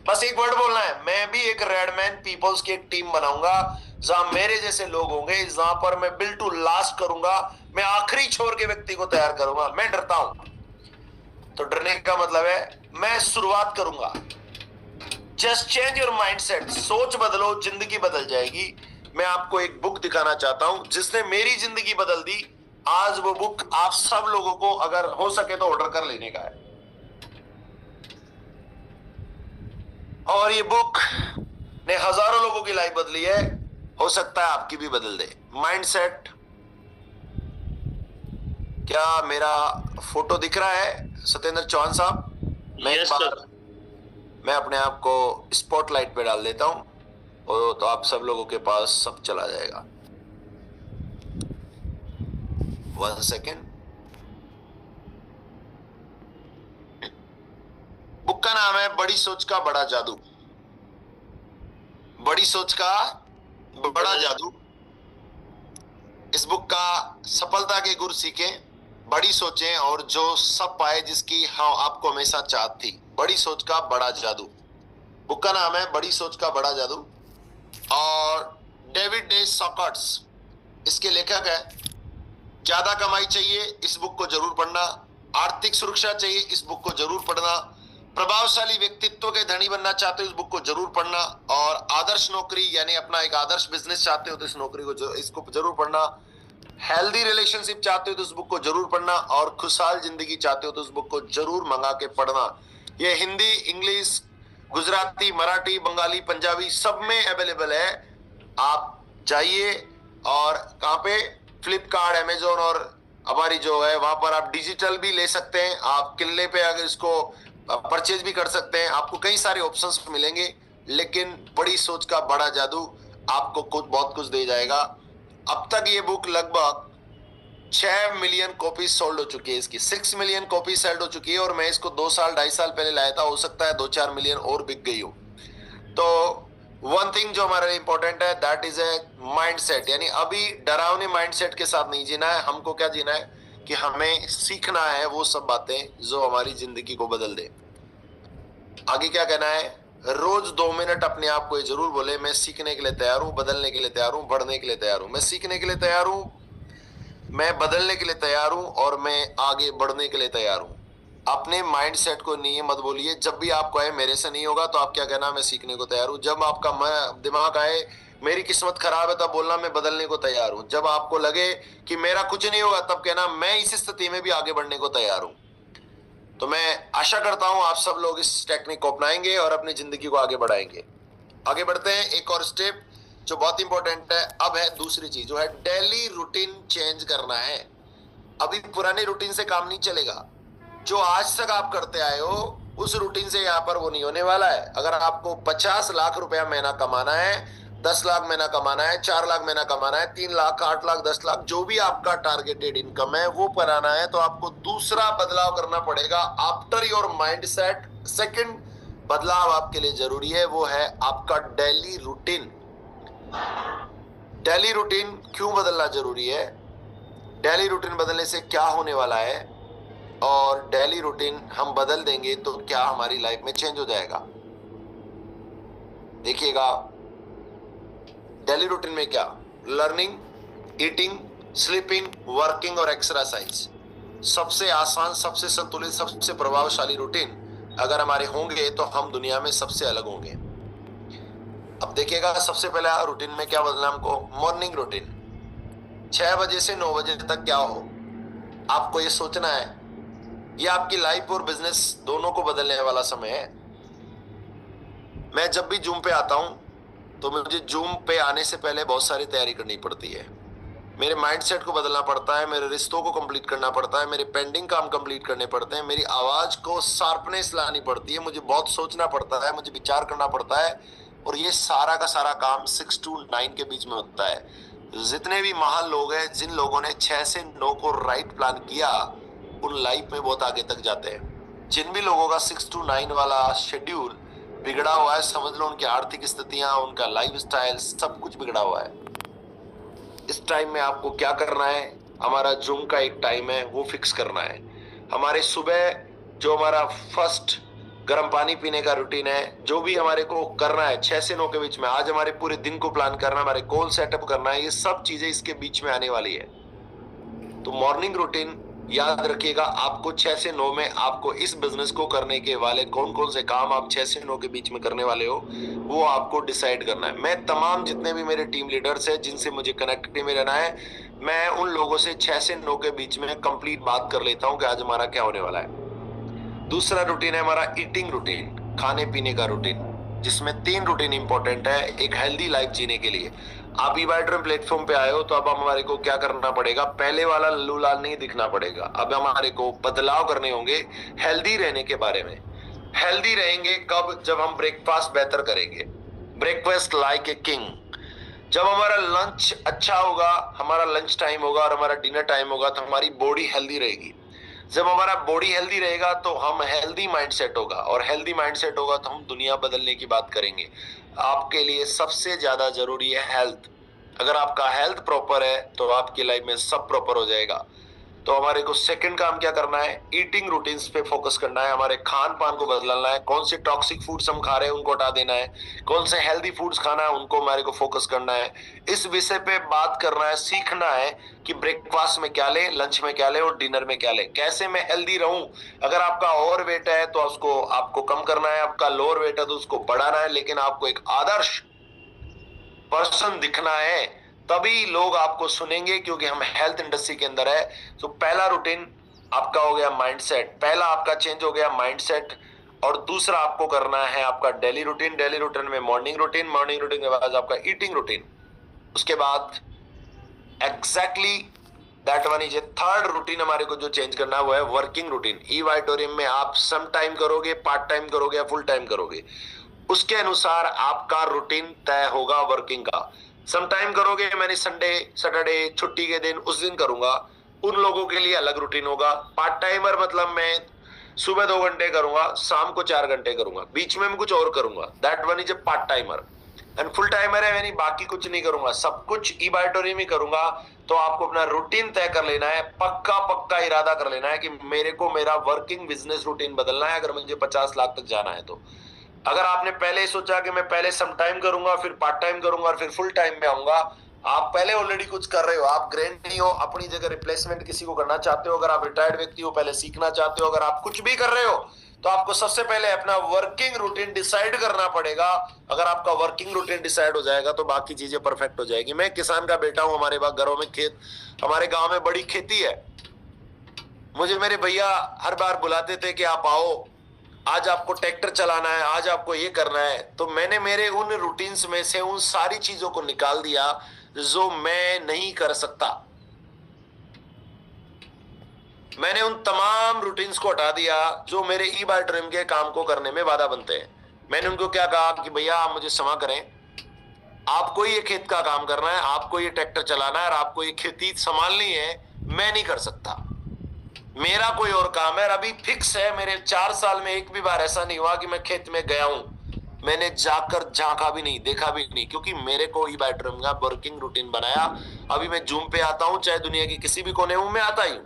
बस एक वर्ड बोलना है, मैं भी एक रेडमैन पीपल्स की एक टीम बनाऊंगा, जहां मेरे जैसे लोग होंगे, जहां पर मैं बिल्ड टू लास्ट करूंगा, मैं आखिरी छोर के व्यक्ति को तैयार करूंगा। मैं डरता हूं, तो डरने का मतलब है मैं शुरुआत करूंगा। जस्ट चेंज योर माइंडसेट, सोच बदलो, जिंदगी बदल जाएगी। मैं आपको एक बुक दिखाना चाहता हूं जिसने मेरी जिंदगी बदल दी। आज वो बुक आप सब लोगों को अगर हो सके तो ऑर्डर कर लेने का है, और ये बुक ने हजारों लोगों की लाइफ बदली है, हो सकता है आपकी भी बदल दे। माइंडसेट। क्या मेरा फोटो दिख रहा है सत्येंद्र चौहान साहब? मैं अपने आप को स्पॉटलाइट पे डाल देता हूं, और तो आप सब लोगों के पास सब चला जाएगा। 1 सेकेंड। बुक का नाम है बड़ी सोच का बड़ा जादू। बड़ी सोच का बड़ा जादू। इस बुक का सफलता के गुर सीखें, बड़ी सोचें और जो सब पाए जिसकी हाँ आपको हमेशा चाहत थी। बड़ी सोच का बड़ा जादू। बुक का नाम है बड़ी सोच का बड़ा जादू और डेविड डे सॉकर्ट्स इसके लेखक है। ज्यादा कमाई चाहिए, इस बुक को जरूर पढ़ना। आर्थिक सुरक्षा चाहिए, इस बुक को जरूर पढ़ना। प्रभावशाली व्यक्तित्व के धनी बनना चाहते हो, इस बुक को जरूर पढ़ना। और आदर्श नौकरी यानी अपना एक आदर्श बिजनेस चाहते हो तो इस नौकरी को इसको जरूर पढ़ना। हेल्दी रिलेशनशिप चाहते हो तो इस बुक को जरूर पढ़ना। और खुशहाल जिंदगी चाहते हो तो इस बुक को जरूर मंगा के पढ़ना। ये हिंदी, इंग्लिश, गुजराती, मराठी, बंगाली, पंजाबी सब में अवेलेबल है। आप जाइए और कहाँ पे, फ्लिपकार्ट, अमेजोन और हमारी जो है वहां पर आप डिजिटल भी ले सकते हैं। आप किल्ले पे अगर इसको परचेज भी कर सकते हैं। आपको कई सारे ऑप्शंस मिलेंगे, लेकिन बड़ी सोच का बड़ा जादू आपको कुछ बहुत कुछ दे जाएगा। अब तक ये बुक लगभग 6 मिलियन कॉपी सोल्ड हो चुकी है। इसकी 6 मिलियन कॉपी सेल्ड हो चुकी है और मैं इसको 2 साल 2.5 साल पहले लाया था। हो सकता है 2-4 मिलियन और बिक गई हो। तो वन थिंग जो हमारे लिए इंपॉर्टेंट है दैट इज ए माइंडसेट, यानी अभी डरावने माइंडसेट के साथ नहीं जीना है। हमको क्या जीना है कि हमें सीखना है वो सब बातें जो हमारी जिंदगी को बदल दे। आगे क्या कहना है, रोज 2 मिनट अपने आप को ये जरूर बोले, मैं सीखने के लिए तैयार हूं, बदलने के लिए तैयार हूं, बढ़ने के लिए तैयार हूं। मैं सीखने के लिए तैयार हूं, मैं बदलने के लिए तैयार हूं और मैं आगे बढ़ने के लिए तैयार हूं। अपने माइंडसेट को नहीं मत बोलिए। जब भी आपको आए मेरे से नहीं होगा तो आप क्या कहना, मैं सीखने को तैयार हूं। जब आपका दिमाग आए मेरी किस्मत खराब है तब बोलना मैं बदलने को तैयार हूं। जब आपको लगे कि मेरा कुछ नहीं होगा तब कहना मैं इस स्थिति में भी आगे बढ़ने को तैयार हूं। तो मैं आशा करता हूं आप सब लोग इस टेक्निक को अपनाएंगे और अपनी जिंदगी को आगे बढ़ाएंगे। आगे बढ़ते हैं, एक और स्टेप जो बहुत इंपॉर्टेंट है। अब है दूसरी चीज जो है डेली रूटीन चेंज करना है। अभी पुराने रूटीन से काम नहीं चलेगा। जो आज तक आप करते आए हो उस रूटीन से यहाँ पर वो नहीं होने वाला है। अगर आपको 50 लाख रुपया महीना कमाना है, 10 लाख महीना कमाना है, 4 लाख महीना कमाना है, 3 लाख, 8 लाख, 10 लाख, जो भी आपका टारगेटेड इनकम है वो बनाना है, तो आपको दूसरा बदलाव करना पड़ेगा आफ्टर योर माइंडसेट। सेकंड बदलाव आपके लिए जरूरी है, वो है आपका डेली रूटीन। डेली रूटीन क्यों बदलना जरूरी है, डेली रूटीन बदलने से क्या होने वाला है, और डेली रूटीन हम बदल देंगे तो क्या हमारी लाइफ में चेंज हो जाएगा। देखिएगा डेली रूटीन में क्या, लर्निंग, ईटिंग, स्लीपिंग, वर्किंग और एक्सरसाइज, सबसे आसान, सबसे संतुलित, सबसे प्रभावशाली रूटीन अगर हमारे होंगे तो हम दुनिया में सबसे अलग होंगे। अब देखिएगा सबसे पहले रूटीन में क्या बदलना हमको, मॉर्निंग रूटीन। 6 बजे से 9 बजे तक क्या हो आपको ये सोचना है। ये आपकी लाइफ और बिजनेस दोनों को बदलने वाला समय है। मैं जब भी जूम पे आता हूं तो मुझे जूम पे आने से पहले बहुत सारी तैयारी करनी पड़ती है। मेरे माइंडसेट को बदलना पड़ता है, मेरे रिश्तों को कंप्लीट करना पड़ता है, मेरे पेंडिंग काम कंप्लीट करने पड़ते हैं, मेरी आवाज को शार्पनेस लानी पड़ती है, मुझे बहुत सोचना पड़ता है, मुझे विचार करना पड़ता है। और ये सारा का सारा काम 6 to 9 के बीच में होता है। जितने भी महान लोग हैं, जिन लोगों ने 6 से 9 को राइट प्लान किया, उन लाइफ में बहुत आगे तक जाते हैं। जिन भी लोगों का 6 to 9 वाला शेड्यूल बिगड़ा हुआ है, समझ लो उनकी आर्थिक स्थितियां, उनका लाइफस्टाइल सब कुछ बिगड़ा हुआ है। इस टाइम में आपको क्या करना है, हमारा जूम का एक टाइम है वो फिक्स करना है। हमारे सुबह जो हमारा फर्स्ट गर्म पानी पीने का रूटीन है, जो भी हमारे को करना है 6 से 9 के बीच में, आज हमारे पूरे दिन को प्लान करना, हमारे गोल सेटअप करना है, ये सब चीजें इसके बीच में आने वाली है। तो मॉर्निंग रूटीन याद रखिएगा, आपको 6 से 9 में आपको इस बिजनेस को करने के वाले कौन कौन से काम आप 6 से 9 के बीच में करने वाले हो वो आपको डिसाइड करना है। मैं तमाम जितने भी मेरे टीम लीडर्स हैं जिनसे मुझे कनेक्टिव में रहना है, मैं उन लोगों से 6 से 9 के बीच में कंप्लीट बात कर लेता हूं कि आज हमारा क्या होने वाला है। दूसरा रूटीन है हमारा ईटिंग रूटीन, खाने पीने का रूटीन, जिसमें 3 रूटीन इंपॉर्टेंट है एक हेल्दी लाइफ जीने के लिए। आप ईवाइड्रीम प्लेटफॉर्म पे आए हो तो अब हमारे को क्या करना पड़ेगा, पहले वाला लल्लू लाल नहीं दिखना पड़ेगा। अब हमारे को बदलाव करने होंगे हेल्दी रहने के बारे में। हेल्दी रहेंगे कब, जब हम ब्रेकफास्ट बेहतर करेंगे, ब्रेकफास्ट लाइक ए किंग। जब हमारा लंच अच्छा होगा, हमारा लंच टाइम होगा और हमारा डिनर टाइम होगा तो हमारी बॉडी हेल्दी रहेगी। जब हमारा बॉडी हेल्दी रहेगा तो हम हेल्दी माइंडसेट होगा, और हेल्दी माइंडसेट होगा तो हम दुनिया बदलने की बात करेंगे। आपके लिए सबसे ज्यादा जरूरी है हेल्थ। अगर आपका हेल्थ प्रॉपर है तो आपकी लाइफ में सब प्रॉपर हो जाएगा। तो हमारे को सेकंड काम क्या करना है, ईटिंग रूटीन्स पे फोकस करना है, हमारे खान पान को बदलना है। कौन से टॉक्सिक फूड्स हम खा रहे हैं उनको हटा देना है, कौन से हेल्दी फूड्स खाना है उनको हमारे को फोकस करना है। इस विषय पे बात करना है, सीखना है कि ब्रेकफास्ट में क्या ले, लंच में क्या ले और डिनर में क्या ले, कैसे मैं हेल्दी रहूं। अगर आपका ओवर वेट है तो उसको आपको कम करना है, आपका लोअर वेट है तो उसको बढ़ाना है, लेकिन आपको एक आदर्श पर्सन दिखना है, तभी लोग आपको सुनेंगे, क्योंकि हम हेल्थ इंडस्ट्री के अंदर है। तो पहला रूटीन आपका हो गया माइंडसेट, पहला आपका चेंज हो गया माइंडसेट। और दूसरा आपको करना है आपका डेली रूटीन। डेली रूटीन में मॉर्निंग रूटीन, मॉर्निंग रूटीन के बाद आपका ईटिंग रूटीन, उसके बाद exactly that one is A third routine हमारे को जो चेंज करना है वो है वर्किंग रूटीन। ई वाइटोरियम में आप सम टाइम करोगे, पार्ट टाइम करोगे या फुल टाइम करोगे, उसके अनुसार आपका रूटीन तय होगा वर्किंग का। सम टाइम करोगे, मैंने संडे सैटरडे छुट्टी के दिन उस दिन करूंगा, उन लोगों के लिए अलग रूटीन होगा। पार्ट टाइमर मतलब मैं सुबह 2 घंटे करूंगा, शाम को 4 घंटे करूंगा, बीच में मैं कुछ और करूंगा, that one is A part timer. And full timer है यानी बाकी कुछ नहीं करूंगा, सब कुछ ई बायोटोरियम ही करूंगा। तो आपको अपना रूटीन तय कर लेना है, पक्का पक्का इरादा कर लेना है कि मेरे को मेरा वर्किंग बिजनेस रूटीन बदलना है अगर मुझे 50 लाख तक जाना है। तो अगर आपने पहले सोचा कि मैं पहले सम टाइम करूंगा, फिर पार्ट टाइम करूंगा और फिर फुल टाइम में आऊंगा, आप पहले ऑलरेडी कुछ कर रहे हो, आप ग्रैंड नहीं हो, अपनी जगह रिप्लेसमेंट किसी को करना चाहते हो, अगर आप रिटायर्ड व्यक्ति हो पहले सीखना चाहते हो, अगर आप कुछ भी कर रहे हो तो आपको सबसे पहले अपना वर्किंग रूटीन डिसाइड करना पड़ेगा। अगर आपका वर्किंग रूटीन डिसाइड हो जाएगा तो बाकी चीजें परफेक्ट हो जाएगी। मैं किसान का बेटा हूं, हमारे घरों में खेत, हमारे गांव में बड़ी खेती है। मुझे मेरे भैया हर बार बुलाते थे कि आप आओ, आज आपको ट्रैक्टर चलाना है, आज आपको ये करना है। तो मैंने मेरे उन रूटीन्स में से उन सारी चीजों को निकाल दिया जो मैं नहीं कर सकता। मैंने उन तमाम रूटीन्स को हटा दिया जो मेरे ई बायोटोरियम के काम को करने में बाधा बनते हैं। मैंने उनको क्या कहा कि भैया आप मुझे क्षमा करें, आपको ये खेत का काम करना है, आपको ये ट्रैक्टर चलाना है और आपको ये खेती संभालनी है, मैं नहीं कर सकता, मेरा कोई और काम है। और अभी फिक्स है, मेरे 4 साल में एक भी बार ऐसा नहीं हुआ कि मैं खेत में गया हूं, मैंने जाकर झांका भी नहीं, देखा भी नहीं, क्योंकि मेरे को ई बायोटोरियम का वर्किंग रूटीन बनाया। अभी मैं जूम पे आता हूं, चाहे दुनिया की किसी भी कोने में आता ही हूं।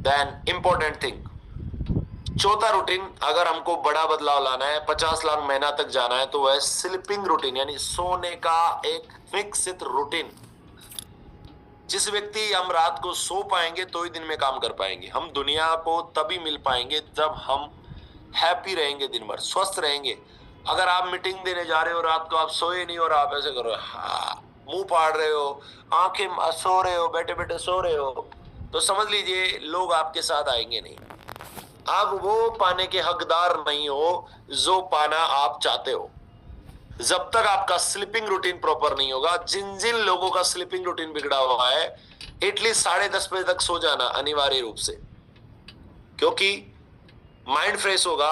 देन इंपॉर्टेंट थिंग, चौथा रूटीन, अगर हमको बड़ा बदलाव लाना है, 50 लाख महीना तक जाना है, तो वह स्लीपिंग रूटीन, यानी सोने का एक फिक्सित रूटीन। जिस व्यक्ति हम रात को सो पाएंगे तो ही दिन में काम कर पाएंगे। हम दुनिया को तभी मिल पाएंगे जब हम हैप्पी रहेंगे, दिन भर स्वस्थ रहेंगे। अगर आप मीटिंग देने जा रहे हो, रात को आप सोए नहीं और आप ऐसे करो, मुंह फाड़ रहे हो, आंखें सो रहे हो, बैठे बैठे सो रहे हो, तो समझ लीजिए लोग आपके साथ आएंगे नहीं। आप वो पाने के हकदार नहीं हो जो पाना आप चाहते हो। जब तक आपका स्लीपिंग रूटीन प्रॉपर नहीं होगा, जिन जिन लोगों का स्लीपिंग रूटीन बिगड़ा हुआ है, एटलीस्ट 10:30 बजे तक सो जाना अनिवार्य रूप से, क्योंकि माइंड फ्रेश होगा,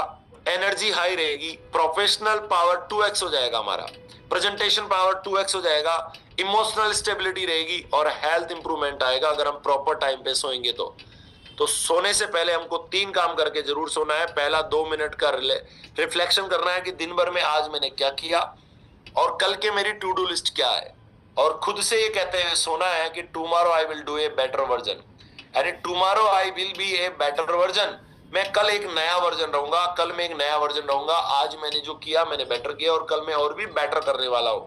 एनर्जी हाई रहेगी, प्रोफेशनल पावर 2x हो जाएगा, हमारा प्रेजेंटेशन पावर 2x हो जाएगा, इमोशनल स्टेबिलिटी रहेगी और हेल्थ इंप्रूवमेंट आएगा अगर हम प्रॉपर टाइम पे सोएंगे। तो सोने से पहले हमको 3 काम करके जरूर सोना है। पहला 2 मिनट का रिफ्लेक्शन करना है कि दिन भर में आज मैंने क्या किया और कल के मेरी टू डू लिस्ट क्या है, और खुद से ये कहते हुए सोना है कि tomorrow I will do a better version, यानी tomorrow I will be a better version, मैं कल एक नया वर्जन रहूंगा, कल मैं एक नया वर्जन रहूंगा, आज मैंने जो किया मैंने बेटर किया और कल मैं और भी बेटर करने वाला हूं।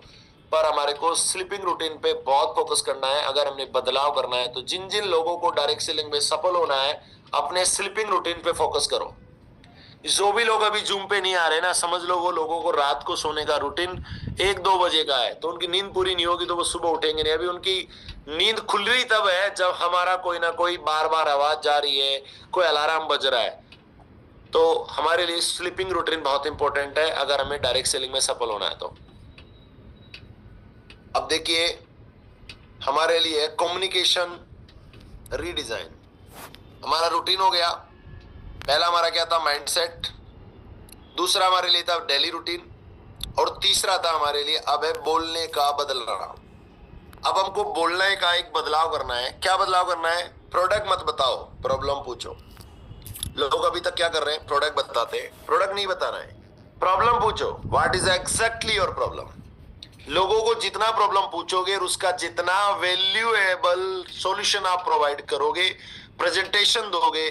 पर हमारे को स्लीपिंग रूटीन पे बहुत फोकस करना है अगर हमने बदलाव करना है। तो जिन जिन लोगों को डायरेक्ट सेलिंग में सफल होना है, अपने स्लीपिंग रूटीन पे फोकस करो। जो भी लोग अभी जूम पे नहीं आ रहे ना, समझ लो वो लोगों को रात को सोने का रूटीन 1-2 बजे का है, तो उनकी नींद पूरी नहीं होगी तो वो सुबह उठेंगे नहीं। अभी उनकी नींद खुल रही तब है जब हमारा कोई ना कोई बार बार आवाज जा रही है, कोई अलार्म बज रहा है। तो हमारे लिए स्लीपिंग रूटीन बहुत इंपॉर्टेंट है अगर हमें डायरेक्ट सेलिंग में सफल होना है। तो अब देखिए, हमारे लिए कम्युनिकेशन रीडिजाइन, हमारा रूटीन हो गया। पहला हमारा क्या था, माइंडसेट, दूसरा हमारे लिए था डेली रूटीन, और तीसरा था हमारे लिए अब है बोलने का बदलना। अब हमको बोलने का एक बदलाव करना है। क्या बदलाव करना है? प्रोडक्ट मत बताओ, प्रॉब्लम पूछो। लोग अभी तक क्या कर रहे हैं, प्रोडक्ट बताते हैं, प्रोडक्ट नहीं बताना है, प्रॉब्लम पूछो, what is exactly your problem. लोगों को जितना प्रॉब्लम पूछोगे और उसका जितना वैल्यूएबल सॉल्यूशन आप प्रोवाइड करोगे, प्रेजेंटेशन दोगे,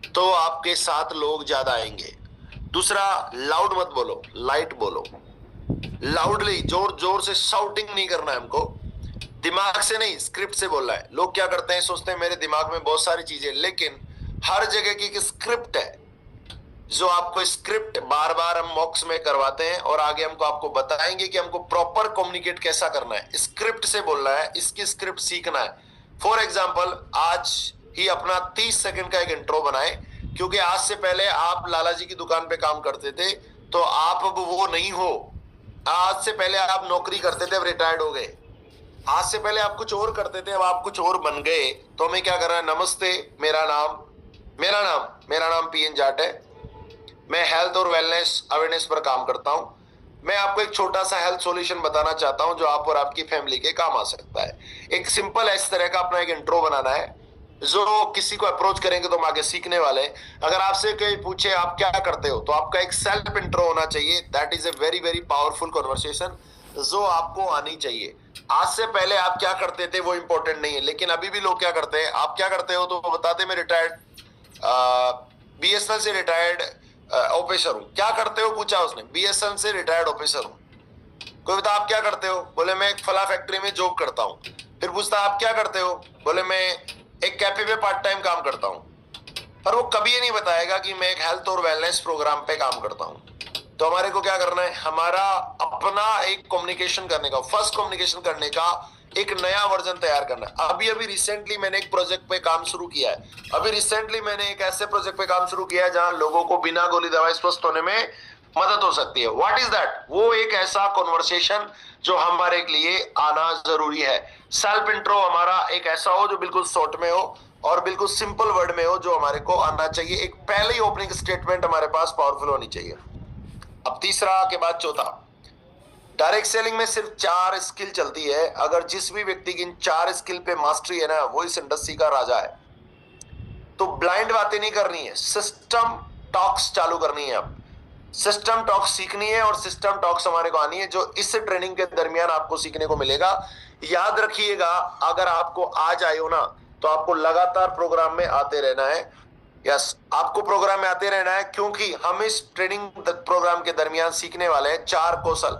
तो आपके साथ लोग ज्यादा आएंगे। दूसरा, लाउड मत बोलो, लाइट बोलो। लाउडली, जोर जोर से शाउटिंग नहीं करना है हमको, दिमाग से नहीं, स्क्रिप्ट से बोलना है। लोग क्या करते हैं, सोचते हैं मेरे दिमाग में बहुत सारी चीजें, लेकिन हर जगह की एक स्क्रिप्ट है, जो आपको स्क्रिप्ट बार बार हम मॉक्स में करवाते हैं और आगे हमको आपको बताएंगे कि हमको प्रॉपर कम्युनिकेट कैसा करना है। स्क्रिप्ट से बोलना है, इसकी स्क्रिप्ट सीखना है। फॉर एग्जाम्पल, आज ही अपना 30 सेकंड का एक इंट्रो बनाए, क्योंकि आज से पहले आप लाला जी की दुकान पे काम करते थे, तो आप अब वो नहीं हो। आज से पहले आप नौकरी करते थे, अब रिटायर्ड हो गए। आज से पहले आप कुछ और करते थे, अब आप कुछ और बन गए। तो हमें क्या करना है, नमस्ते, मेरा नाम पीएन जाट है, मैं हेल्थ और वेलनेस अवेयरनेस पर काम करता हूं। मैं आपको एक छोटा सा हेल्थ सॉल्यूशन बताना चाहता हूं जो आप और आपकी फैमिली के काम आ सकता है। एक सिंपल इस तरह का अपना एक इंट्रो बनाना है, जो किसी को अप्रोच करेंगे तो हम आगे सीखने वाले हैं। अगर आपसे कोई पूछे आप क्या करते हो, तो आपका एक सेल्फ इंट्रो होना चाहिए। That is a very very powerful conversation जो आपको आनी चाहिए। आज से पहले आप क्या करते थे वो इंपॉर्टेंट नहीं है, लेकिन अभी भी लोग क्या करते हैं, आप क्या करते हो तो बताते मैं रिटायर्ड बीएसएनएल से रिटायर्ड ऑफिसर हूं। क्या करते हो पूछा उसने, बीएसएनएल से रिटायर्ड ऑफिसर हूं। कोई बता आप क्या करते हो, बोले मैं एक फला फैक्ट्री में जॉब करता हूं। फिर पूछता आप क्या करते हो, बोले मैं एक कैफे में पार्ट टाइम काम करता हूं। पर वो कभी ये नहीं बताएगा कि मैं एक हेल्थ और वेलनेस प्रोग्राम पे काम करता हूं। तो हमारे को क्या करना है, हमारा अपना एक कम्युनिकेशन करने का, फर्स्ट कम्युनिकेशन करने का एक नया वर्जन तैयार करना है। अभी रिसेंटली मैंने एक प्रोजेक्ट पे काम शुरू किया है। अभी रिसेंटली मैंने एक ऐसे प्रोजेक्ट पे काम शुरू किया है जहां लोगों को बिना गोली दवाई स्वस्थ होने में मदद हो सकती है। व्हाट इज दैट, वो एक ऐसा कॉन्वर्सेशन जो हमारे लिए आना जरूरी है। सेल्फ इंट्रो हमारा एक ऐसा हो जो बिल्कुल शॉर्ट में हो और बिल्कुल सिंपल वर्ड में हो, जो हमारे को आना चाहिए। एक पहले ही ओपनिंग स्टेटमेंट हमारे पास पावरफुल होनी चाहिए। अब तीसरा के बाद चौथा, डायरेक्ट सेलिंग में सिर्फ 4 स्किल चलती है। अगर जिस भी व्यक्ति की इन 4 स्किल पे मास्टरी है ना, वो इस इंडस्ट्री का राजा है। तो ब्लाइंड बातें नहीं करनी है, सिस्टम टॉक्स चालू करनी है। अब सिस्टम टॉक्स सीखनी है और सिस्टम टॉक्स हमारे को आनी है, जो इस ट्रेनिंग के दरमियान आपको सीखने को मिलेगा। याद रखिएगा, अगर आपको आज आए हो ना, तो आपको लगातार प्रोग्राम में आते रहना है। यस, आपको प्रोग्राम में आते रहना है, क्योंकि हम इस ट्रेनिंग प्रोग्राम के दरमियान सीखने वाले हैं 4 कौशल,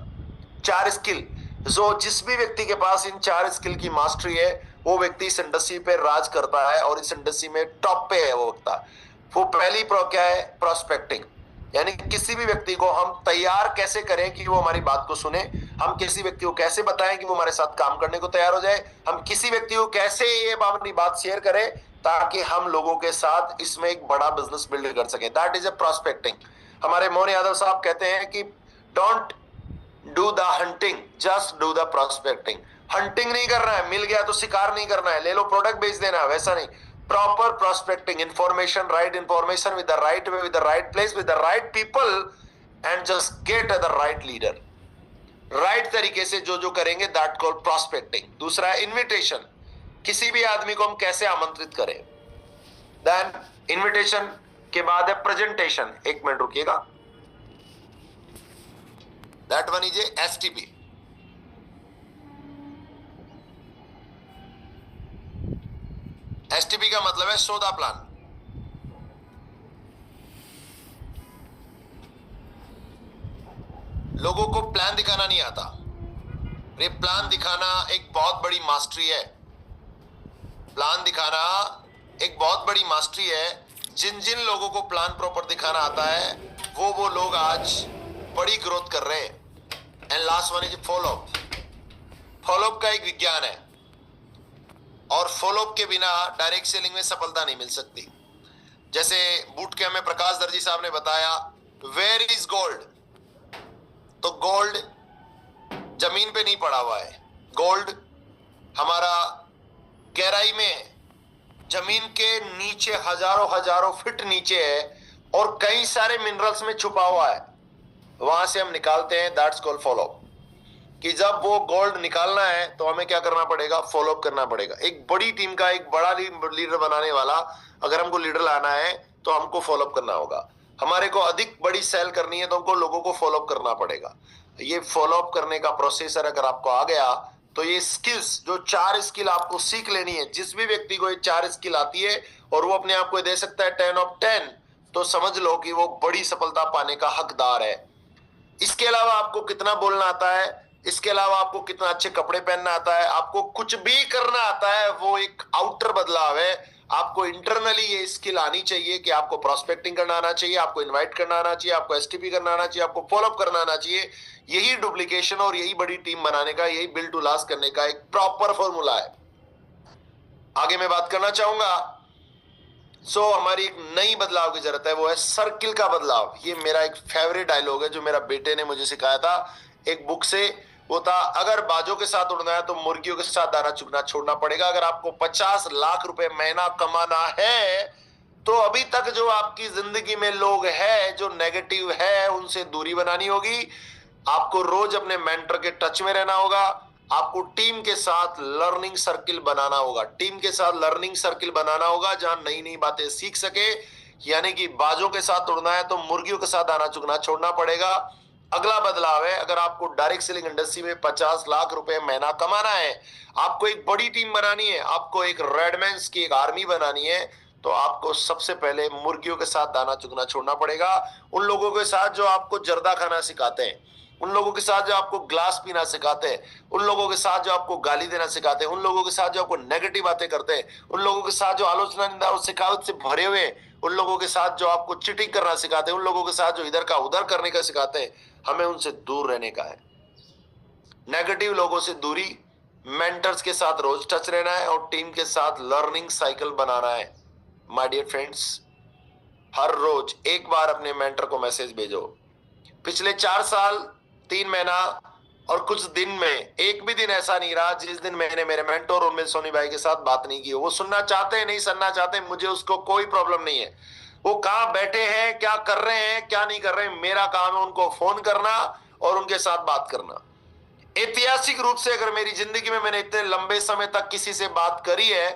4 स्किल। जो जिस भी व्यक्ति के पास इन 4 स्किल की मास्टरी है, वो व्यक्ति इस इंडस्ट्री पे राज करता है और इस इंडस्ट्री में टॉप पे है वो व्यक्ति। वो पहली क्या है, प्रोस्पेक्टिंग, यानी किसी भी व्यक्ति को हम तैयार कैसे करें कि वो हमारी बात को सुने। हम किसी व्यक्ति को कैसे बताएं कि वो हमारे साथ काम करने को तैयार हो जाए। हम किसी व्यक्ति को कैसे ये अपनी बात शेयर करें ताकि हम लोगों के साथ इसमें एक बड़ा बिजनेस बिल्ड कर सकें। That is a prospecting. हमारे मोहन यादव साहब कहते हैं कि don't do the hunting, just do the prospecting. Hunting नहीं करना है, मिल गया तो शिकार नहीं करना है, ले लो प्रोडक्ट बेच देना, वैसा नहीं। Proper prospecting, information, right information with the right way, with the right place, with the right people, and just get the right leader. Right तरीके से जो जो करेंगे, दैट कॉल्ड प्रोस्पेक्टिंग। दूसरा है इन्विटेशन, किसी भी आदमी को हम कैसे आमंत्रित करें। देन इन्विटेशन के बाद है प्रेजेंटेशन। एक मिनट रुकिएगा, that one is a STP. STP का मतलब है सौदा प्लान। लोगों को प्लान दिखाना नहीं आता, ये प्लान दिखाना एक बहुत बड़ी मास्टरी है। प्लान दिखाना एक बहुत बड़ी मास्टरी है। जिन जिन लोगों को प्लान प्रॉपर दिखाना आता है, वो लोग आज बड़ी ग्रोथ कर रहे हैं। And last one is follow up. Follow up का एक विज्ञान है, और फॉलोअप के बिना डायरेक्ट सेलिंग में सफलता नहीं मिल सकती। जैसे बूट कैंप में प्रकाश दर्जी साहब ने बताया, वेयर इज गोल्ड, तो गोल्ड जमीन पे नहीं पड़ा हुआ है। गोल्ड हमारा गहराई में, जमीन के नीचे हजारों फीट नीचे है, और कई सारे मिनरल्स में छुपा हुआ है, वहां से हम निकालते हैं। That's called follow up. कि जब वो गोल्ड निकालना है तो हमें क्या करना पड़ेगा, फॉलोअप करना पड़ेगा। एक बड़ी टीम का एक बड़ा लीडर बनाने वाला, अगर हमको लीडर लाना है, तो हमको फॉलोअप करना होगा। हमारे को अधिक बड़ी सेल करनी है तो हमको लोगों को फॉलोअप करना पड़ेगा। ये फॉलोअप करने का प्रोसेसर अगर आपको आ गया तो ये स्किल्स, जो 4 स्किल आपको सीख लेनी है, जिस भी व्यक्ति को ये 4 स्किल आती है और वो अपने आप को दे सकता है 10 ऑफ 10, तो समझ लो कि वो बड़ी सफलता पाने का हकदार है। इसके अलावा आपको कितना बोलना आता है, इसके अलावा आपको कितना अच्छे कपड़े पहनना आता है, आपको कुछ भी करना आता है, वो एक आउटर बदलाव है। आपको इंटरनली ये स्किल आनी चाहिए कि आपको प्रोस्पेक्टिंग करना आना चाहिए, आपको इनवाइट करना आना चाहिए, आपको एसटीपी करना आना चाहिए, आपको फॉलोअप करना आना चाहिए। यही डुप्लीकेशन और यही बड़ी टीम बनाने का, यही बिल्ड टू लास्ट करने का एक प्रॉपर फॉर्मूला है। आगे मैं बात करना चाहूंगा। हमारी एक नई बदलाव की जरूरत है, वो है सर्किल का बदलाव। ये मेरा एक फेवरेट डायलॉग है जो मेरा बेटे ने मुझे सिखाया था एक बुक से। वो था, अगर बाजों के साथ उड़ना है तो मुर्गियों के साथ दाना चुगना छोड़ना पड़ेगा। अगर आपको 50 लाख रुपए महीना कमाना है तो अभी तक जो आपकी जिंदगी में लोग हैं जो नेगेटिव है उनसे दूरी बनानी होगी। आपको रोज अपने मेंटर के टच में रहना होगा। आपको टीम के साथ लर्निंग सर्किल बनाना होगा, टीम के साथ लर्निंग सर्किल बनाना होगा जहां नई नई बातें सीख सके। यानी कि बाजों के साथ उड़ना है तो मुर्गियों के साथ दाना चुगना छोड़ना पड़ेगा। अगला बदलाव है, अगर आपको डायरेक्ट सेलिंग इंडस्ट्री में 50 लाख रुपए महीना कमाना है, आपको एक बड़ी टीम बनानी है, आपको एक रेडमैन्स की एक आर्मी बनानी है, तो आपको सबसे पहले मुर्गियों के साथ दाना चुगना छोड़ना पड़ेगा। उन लोगों के साथ जो आपको जर्दा खाना सिखाते हैं, उन लोगों के साथ जो आपको ग्लास पीना सिखाते हैं, उन लोगों के साथ जो आपको गाली देना सिखाते हैं, उन लोगों के साथ जो आपको नेगेटिव बातें करते हैं, उन लोगों के साथ जो आलोचना निंदा और शिकायत से भरे हुए, उन लोगों के साथ जो आपको चीटिंग करना सिखाते हैं, उन लोगों के साथ जो इधर का उधर करने का सिखाते हैं, हमें उनसे दूर रहने का है। नेगेटिव लोगों से दूरी, मेंटर्स के साथ रोज टच रहना है और टीम के साथ लर्निंग साइकिल बनाना है। माय डियर फ्रेंड्स, हर रोज एक बार अपने मेंटर को मैसेज भेजो। पिछले 4 साल 3 महीना और कुछ दिन में एक भी दिन ऐसा नहीं रहा जिस दिन मैंने मेरे मेंटर उर्मिल सोनी भाई के साथ बात नहीं की हो। वो सुनना चाहते हैं, नहीं सुनना चाहते, मुझे उसको कोई प्रॉब्लम नहीं है। वो कहां बैठे हैं, क्या कर रहे हैं, क्या नहीं कर रहे हैं, मेरा काम है उनको फोन करना और उनके साथ बात करना। ऐतिहासिक रूप से अगर मेरी जिंदगी में मैंने इतने लंबे समय तक किसी से बात करी है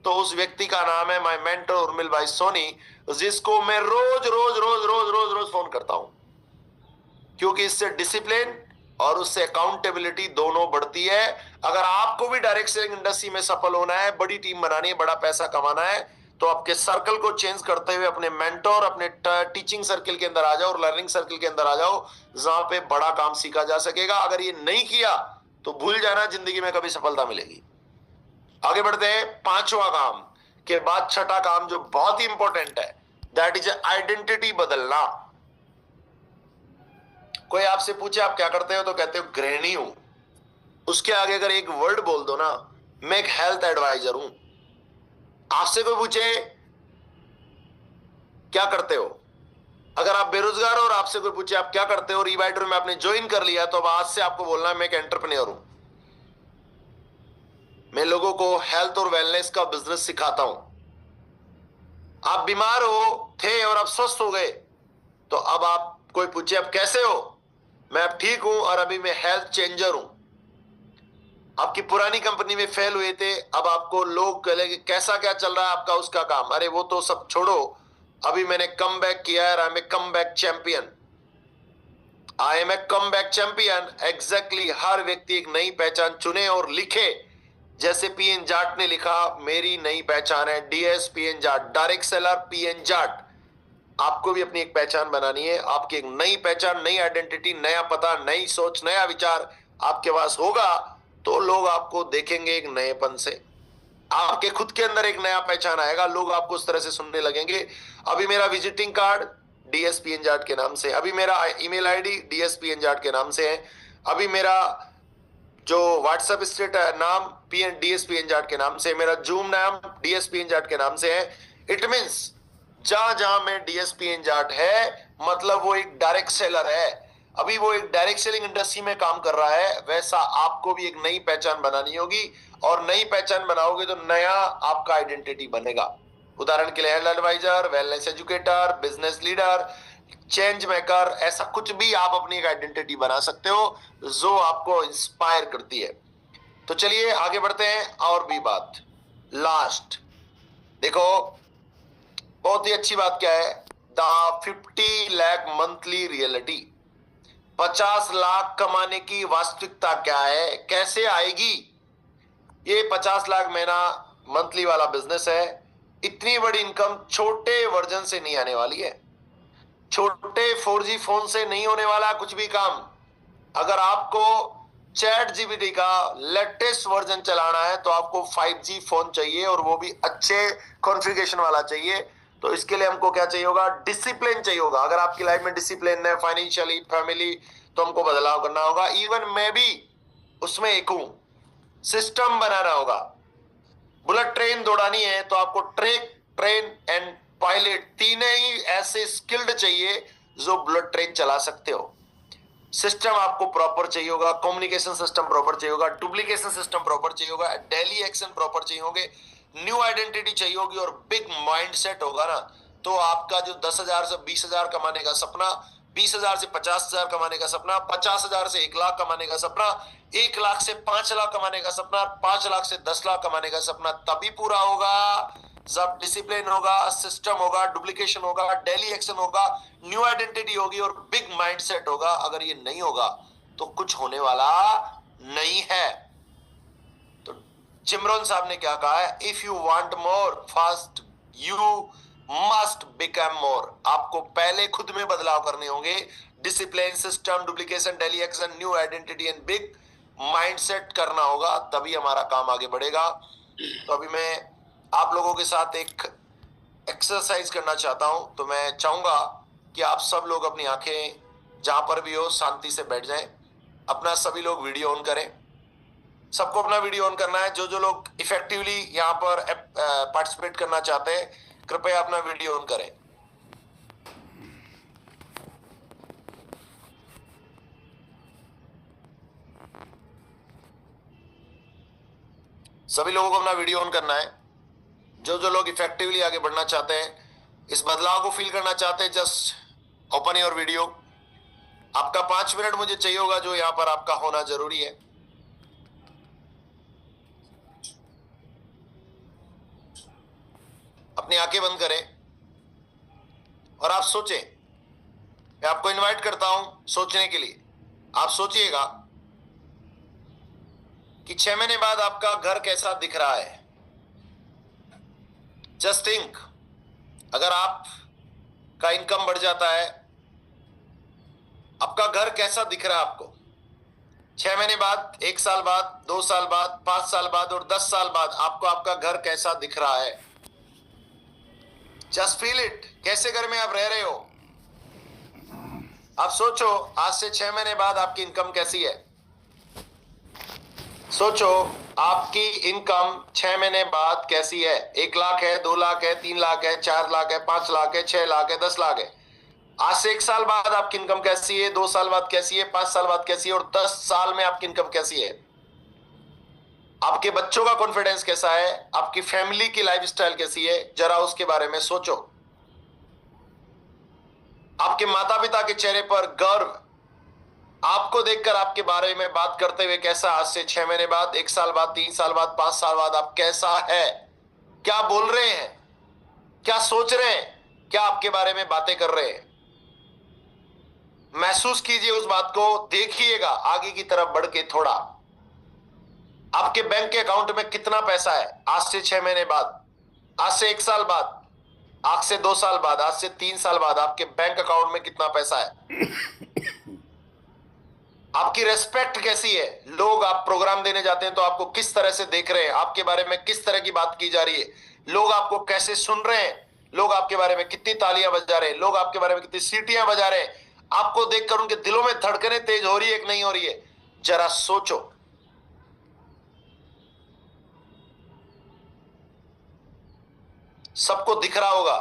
तो उस व्यक्ति का नाम है माय मेंटर उर्मिल भाई सोनी, जिसको मैं रोज रोज रोज रोज रोज रोज फोन करता हूं, क्योंकि इससे डिसिप्लिन और उससे अकाउंटेबिलिटी दोनों बढ़ती है। अगर आपको भी डायरेक्ट सेलिंग इंडस्ट्री में सफल होना है, बड़ी टीम बनानी है, बड़ा पैसा कमाना है, तो आपके सर्कल को चेंज करते हुए अपने मेंटोर, अपने टीचिंग सर्किल के अंदर आ जाओ और लर्निंग सर्किल के अंदर आ जाओ, जहां पे बड़ा काम सीखा जा सकेगा। अगर ये नहीं किया तो भूल जाना, जिंदगी में कभी सफलता मिलेगी। आगे बढ़ते हैं। 5वां काम के बाद 6ठा काम जो बहुत ही इंपॉर्टेंट है, दैट इज आइडेंटिटी बदलना। कोई आपसे पूछे आप क्या करते हो तो कहते हो गृहिणी हूं। उसके आगे अगर एक वर्ड बोल दो ना, मैं एक हेल्थ एडवाइजर हूं। आपसे कोई पूछे क्या करते हो, अगर आप बेरोजगार हो और आपसे कोई पूछे आप क्या करते हो, रिवाइडर में आपने ज्वाइन कर लिया, तो अब आज से आपको बोलना है मैं एक एंटरप्रेन्योर हूं। मैं लोगों को हेल्थ और वेलनेस का बिजनेस सिखाता हूं। आप बीमार हो थे और आप स्वस्थ हो गए, तो अब आप कोई पूछे आप कैसे हो, मैं अब ठीक हूं और अभी मैं हेल्थ चेंजर हूं। आपकी पुरानी कंपनी में फेल हुए थे, अब आपको लोग कह कि कैसा क्या चल रहा है आपका, उसका काम, अरे वो तो सब छोड़ो, अभी मैंने कम बैक किया है, I am a come back champion. I am a come back champion. Exactly हर व्यक्ति एक नई पहचान चुने और लिखे, जैसे पीएन जाट ने लिखा, मेरी नई पहचान है DS PN Jat, direct seller PN Jat. आपको भी अपनी एक पहचान बनानी है। आपकी एक नई पहचान, नई आइडेंटिटी, नया पता, नई सोच, नया विचार आपके पास होगा तो लोग आपको देखेंगे एक नएपन से। आपके खुद के अंदर एक नया पहचान आएगा, लोग आपको उस तरह से सुनने लगेंगे। अभी मेरा विजिटिंग कार्ड डीएसपीएन जाट के नाम से, अभी मेरा ईमेल आईडी डीएसपीएन जाट के नाम से है, अभी मेरा जो व्हाट्सएप स्टेटस नाम डीएसपीएन जाट के नाम से, मेरा जूम नाम डीएसपीएन जाट के नाम से है। इट मींस जहां जहां में डीएसपीएन जाट है, मतलब वो एक डायरेक्ट सेलर है। अभी वो एक डायरेक्ट सेलिंग इंडस्ट्री में काम कर रहा है, वैसा आपको भी एक नई पहचान बनानी होगी, और नई पहचान बनाओगे तो नया आपका आइडेंटिटी बनेगा। उदाहरण के लिए health adviser, wellness educator, business leader, change maker, ऐसा कुछ भी आप अपनी एक आइडेंटिटी बना सकते हो जो आपको इंस्पायर करती है। तो चलिए आगे बढ़ते हैं। और भी बात, लास्ट देखो, बहुत ही अच्छी बात क्या है, the 50 lakh monthly reality, 50 lakh कमाने की वास्तविकता क्या है, कैसे आएगी। ये 50 लाख महीना मंथली वाला बिजनेस है। इतनी बड़ी इनकम छोटे वर्जन से नहीं आने वाली है, छोटे 4G फोन से नहीं होने वाला कुछ भी काम। अगर आपको चैट जीपीटी का लेटेस्ट वर्जन चलाना है तो आपको 5G फोन चाहिए, और वो भी अच्छे कॉन्फ़िगरेशन वाला चाहिए। तो इसके लिए हमको क्या चाहिए होगा, डिसिप्लिन चाहिए होगा। अगर आपकी लाइफ में डिसिप्लिन है, फाइनेंशियली, फैमिली, तो हमको बदलाव करना होगा। इवन मैं भी उसमें एक हूं, सिस्टम बनाना होगा। बुलेट ट्रेन दौड़ानी है तो आपको ट्रैक, ट्रेन एंड पायलट, तीनों ही ऐसे स्किल्ड चाहिए जो बुलेट ट्रेन चला सकते हो। सिस्टम आपको प्रॉपर चाहिए होगा, कम्युनिकेशन सिस्टम प्रॉपर चाहिए होगा, डुप्लीकेशन सिस्टम प्रॉपर चाहिए होगा, डेली एक्शन प्रॉपर चाहिए होंगे, न्यू आइडेंटिटी चाहिए होगी, और बिग माइंडसेट होगा ना, तो आपका जो 10,000 से 20,000 कमाने का सपना, 20,000 से 50,000 कमाने का सपना, 50,000 से 1 लाख कमाने का सपना, 1 लाख से 5 लाख कमाने का सपना, 5 लाख से 10 लाख कमाने का सपना तभी पूरा होगा जब डिसिप्लिन होगा, सिस्टम होगा, डुप्लीकेशन होगा, डेली एक्शन होगा, न्यू आइडेंटिटी होगी, और बिग माइंडसेट होगा। अगर ये नहीं होगा तो कुछ होने वाला नहीं है। तो चिमरोन साहब ने क्या कहा है, if you want more fast you must become more. आपको पहले खुद में बदलाव करने होंगे, discipline, system, duplication, daily action, new identity and big mindset करना होगा, तभी हमारा काम आगे बढ़ेगा। तो अभी मैं आप लोगों के साथ एक एक्सरसाइज करना चाहता हूं। तो मैं चाहूंगा कि आप सब लोग अपनी आंखें जहां पर भी हो शांति से बैठ जाएं। अपना सभी लोग वीडियो ऑन करें, सबको अपना वीडियो ऑन करना है। जो जो लोग इफेक्टिवली यहाँ पर पार्टिसिपेट करना चाहते हैं, कृपया अपना वीडियो ऑन करें। सभी लोगों को अपना वीडियो ऑन करना है। जो जो लोग इफेक्टिवली आगे बढ़ना चाहते हैं, इस बदलाव को फील करना चाहते हैं, जस्ट ओपन योर वीडियो। आपका 5 मिनट मुझे चाहिए होगा, जो यहां पर आपका होना जरूरी है। अपनी आंखें बंद करें और आप सोचें। मैं आपको इनवाइट करता हूं सोचने के लिए। आप सोचिएगा कि 6 महीने बाद आपका घर कैसा दिख रहा है। जस्ट थिंक, अगर आप का इनकम बढ़ जाता है, आपका घर कैसा दिख रहा है आपको 6 महीने बाद, 1 साल बाद, 2 साल बाद, 5 साल बाद और 10 साल बाद आपको आपका घर कैसा दिख रहा है। Just feel it. कैसे घर में आप रह रहे हो, आप सोचो। आज से 6 महीने बाद आपकी इनकम कैसी है। सोचो आपकी इनकम 6 महीने बाद कैसी है। 1 लाख है, 2 लाख है, 3 लाख है, 4 लाख है, 5 लाख है, 6 लाख है, 10 लाख है। आज से 1 साल बाद आपकी इनकम कैसी है, 2 साल बाद कैसी है, 5 साल बाद कैसी है, और 10 साल में आपकी इनकम कैसी है। आपके बच्चों का कॉन्फिडेंस कैसा है, आपकी फैमिली की लाइफस्टाइल कैसी है, जरा उसके बारे में सोचो। आपके माता पिता के चेहरे पर गर्व, आपको देखकर आपके बारे में बात करते हुए कैसा, आज से 6 महीने बाद, 1 साल बाद, 3 साल बाद, 5 साल बाद आप कैसा है, क्या बोल रहे हैं, क्या सोच रहे हैं, क्या आपके बारे में बातें कर रहे हैं। महसूस कीजिए उस बात को, देखिएगा आगे की तरफ बढ़ के थोड़ा। आपके बैंक के अकाउंट में कितना पैसा है आज से 6 महीने बाद, आज से 1 साल बाद, आज से 2 साल बाद, आज से 3 साल बाद आपके बैंक अकाउंट में कितना पैसा है। आपकी रेस्पेक्ट कैसी है। लोग, आप प्रोग्राम देने जाते हैं तो आपको किस तरह से देख रहे हैं, आपके बारे में किस तरह की बात की जा रही है, लोग आपको कैसे सुन रहे हैं, लोग आपके बारे में कितनी तालियां बजा रहे हैं, लोग आपके बारे में कितनी सीटियां बजा रहे हैं। आपको देखकर उनके दिलों में धड़कनें तेज हो रही है कि नहीं हो रही है, जरा सोचो। सबको दिख रहा होगा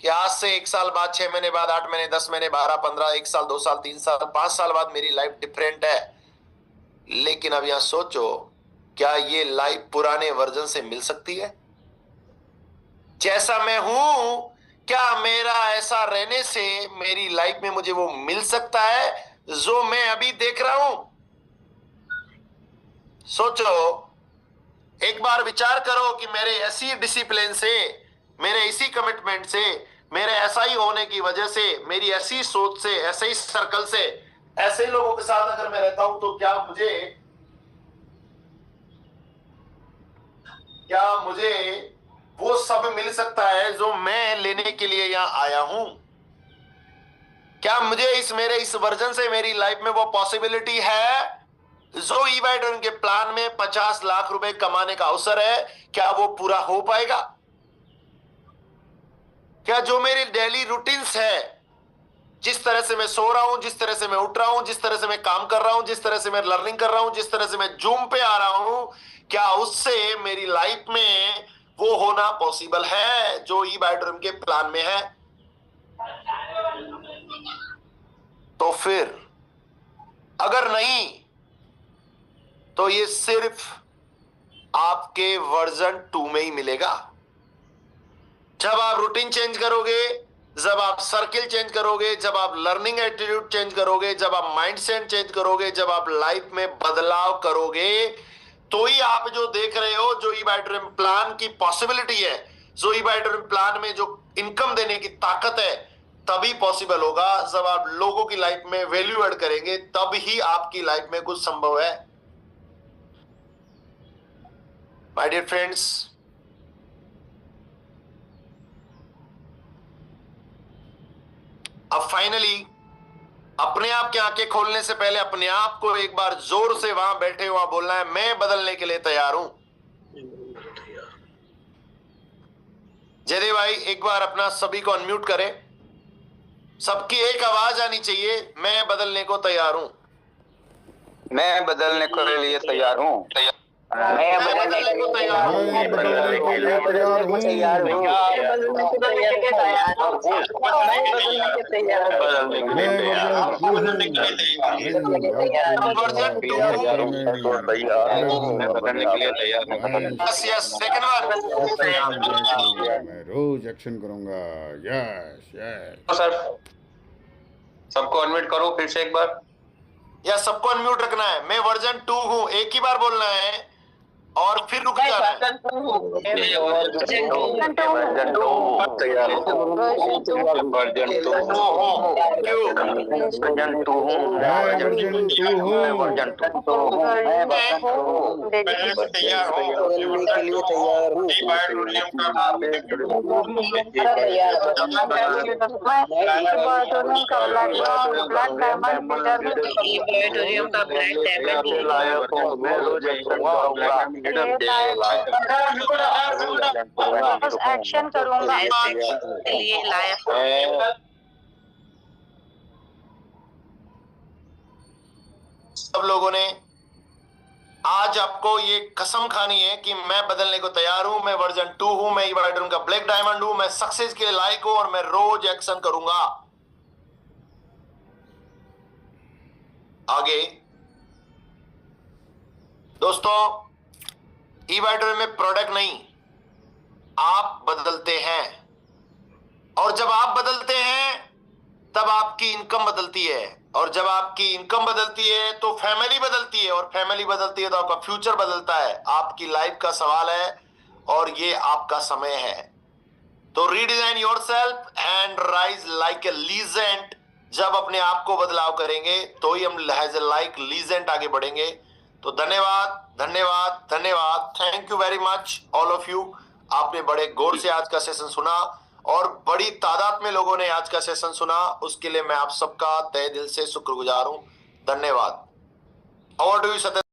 कि आज से 1 साल बाद, 6 महीने बाद, 8 महीने, 10 महीने, 12, 15, 1 साल, 2 साल, 3 साल, 5 साल बाद मेरी लाइफ डिफरेंट है। लेकिन अब यहां सोचो, क्या ये लाइफ पुराने वर्जन से मिल सकती है। जैसा मैं हूं, क्या मेरा ऐसा रहने से मेरी लाइफ में मुझे वो मिल सकता है जो मैं अभी देख रहा हूं। सोचो, एक बार विचार करो कि मेरे ऐसी डिसिप्लिन से, मेरे इसी कमिटमेंट कमिटमेंट से, मेरे ऐसा ही होने की वजह से, मेरी ऐसी सोच से, ऐसे ही सर्कल से, ऐसे लोगों के साथ अगर मैं रहता हूं, तो क्या मुझे वो सब मिल सकता है जो मैं लेने के लिए यहां आया हूं? क्या मुझे मेरे इस वर्जन से मेरी लाइफ में वो पॉसिबिलिटी है जो ईबाइडन के प्लान में 50 लाख रुपए कमाने का अवसर है, क्या वो पूरा हो पाएगा? क्या जो मेरी डेली रूटीन्स है, जिस तरह से मैं सो रहा हूं, जिस तरह से मैं उठ रहा हूं, जिस तरह से मैं काम कर रहा हूं, जिस तरह से मैं लर्निंग कर रहा हूं, जिस तरह से मैं जूम पे आ रहा हूं, क्या उससे मेरी लाइफ में वो होना पॉसिबल है जो ईबाइडन के प्लान में है? तो फिर अगर नहीं, तो ये सिर्फ आपके वर्जन 2 में ही मिलेगा। जब आप रूटीन चेंज करोगे, जब आप सर्किल चेंज करोगे, जब आप लर्निंग एटीट्यूड चेंज करोगे, जब आप माइंडसेट चेंज करोगे, जब आप लाइफ में बदलाव करोगे, तो ही आप जो देख रहे हो, जो ईबाइडन प्लान की पॉसिबिलिटी है, जो ईबाइडन प्लान में जो इनकम देने की ताकत है, तभी पॉसिबल होगा। जब आप लोगों की लाइफ में वैल्यू ऐड करेंगे, तब ही आपकी लाइफ में कुछ संभव है। माय डियर फ्रेंड्स, अब फाइनली अपने आप की आंखें खोलने से पहले अपने आप को एक बार जोर से वहां बैठे हुआ बोलना है, मैं बदलने के लिए तैयार हूं। जयदेव भाई एक बार अपना सभी को अनम्यूट करें, सबकी एक आवाज आनी चाहिए, मैं बदलने को तैयार हूं। मैं बदलने के लिए तैयार हूँ। मैं बदलने को तैयार हूं। मैं बदलने के लिए तैयार हूँ। मैं रोज एक्शन करूंगा। यस यस सर सबको अनम्यूट करो फिर से एक बार। या सबको अनम्यूट रखना है। मैं वर्जन 2 हूं, एक ही बार बोलना है और फिर रुक जाना है। एक्शन करूंगा के लिए लायक सब लोगों ने आज आपको ये कसम खानी है कि मैं बदलने को तैयार हूं, मैं वर्जन 2 हूं, मैं ईबाइडन का ब्लैक डायमंड हूं, मैं सक्सेस के लिए लायक हूं और मैं रोज एक्शन करूंगा। आगे दोस्तों, ईबाइडन में प्रोडक्ट नहीं, आप बदलते हैं, और जब आप बदलते हैं तब आपकी इनकम बदलती है, और जब आपकी इनकम बदलती है तो फैमिली बदलती है, और फैमिली बदलती है तो आपका फ्यूचर बदलता है। आपकी लाइफ का सवाल है और ये आपका समय है। तो redesign yourself and rise like a legend. जब अपने आप को बदलाव करेंगे तो ही हम एज ए लाइक लीजेंड आगे बढ़ेंगे। तो धन्यवाद धन्यवाद धन्यवाद, thank you very much all of you. आपने बड़े गौर से आज का सेशन सुना और बड़ी तादाद में लोगों ने आज का सेशन सुना, उसके लिए मैं आप सबका तहे दिल से शुक्रगुजार हूं। धन्यवाद। ओवर टू यू सत्य।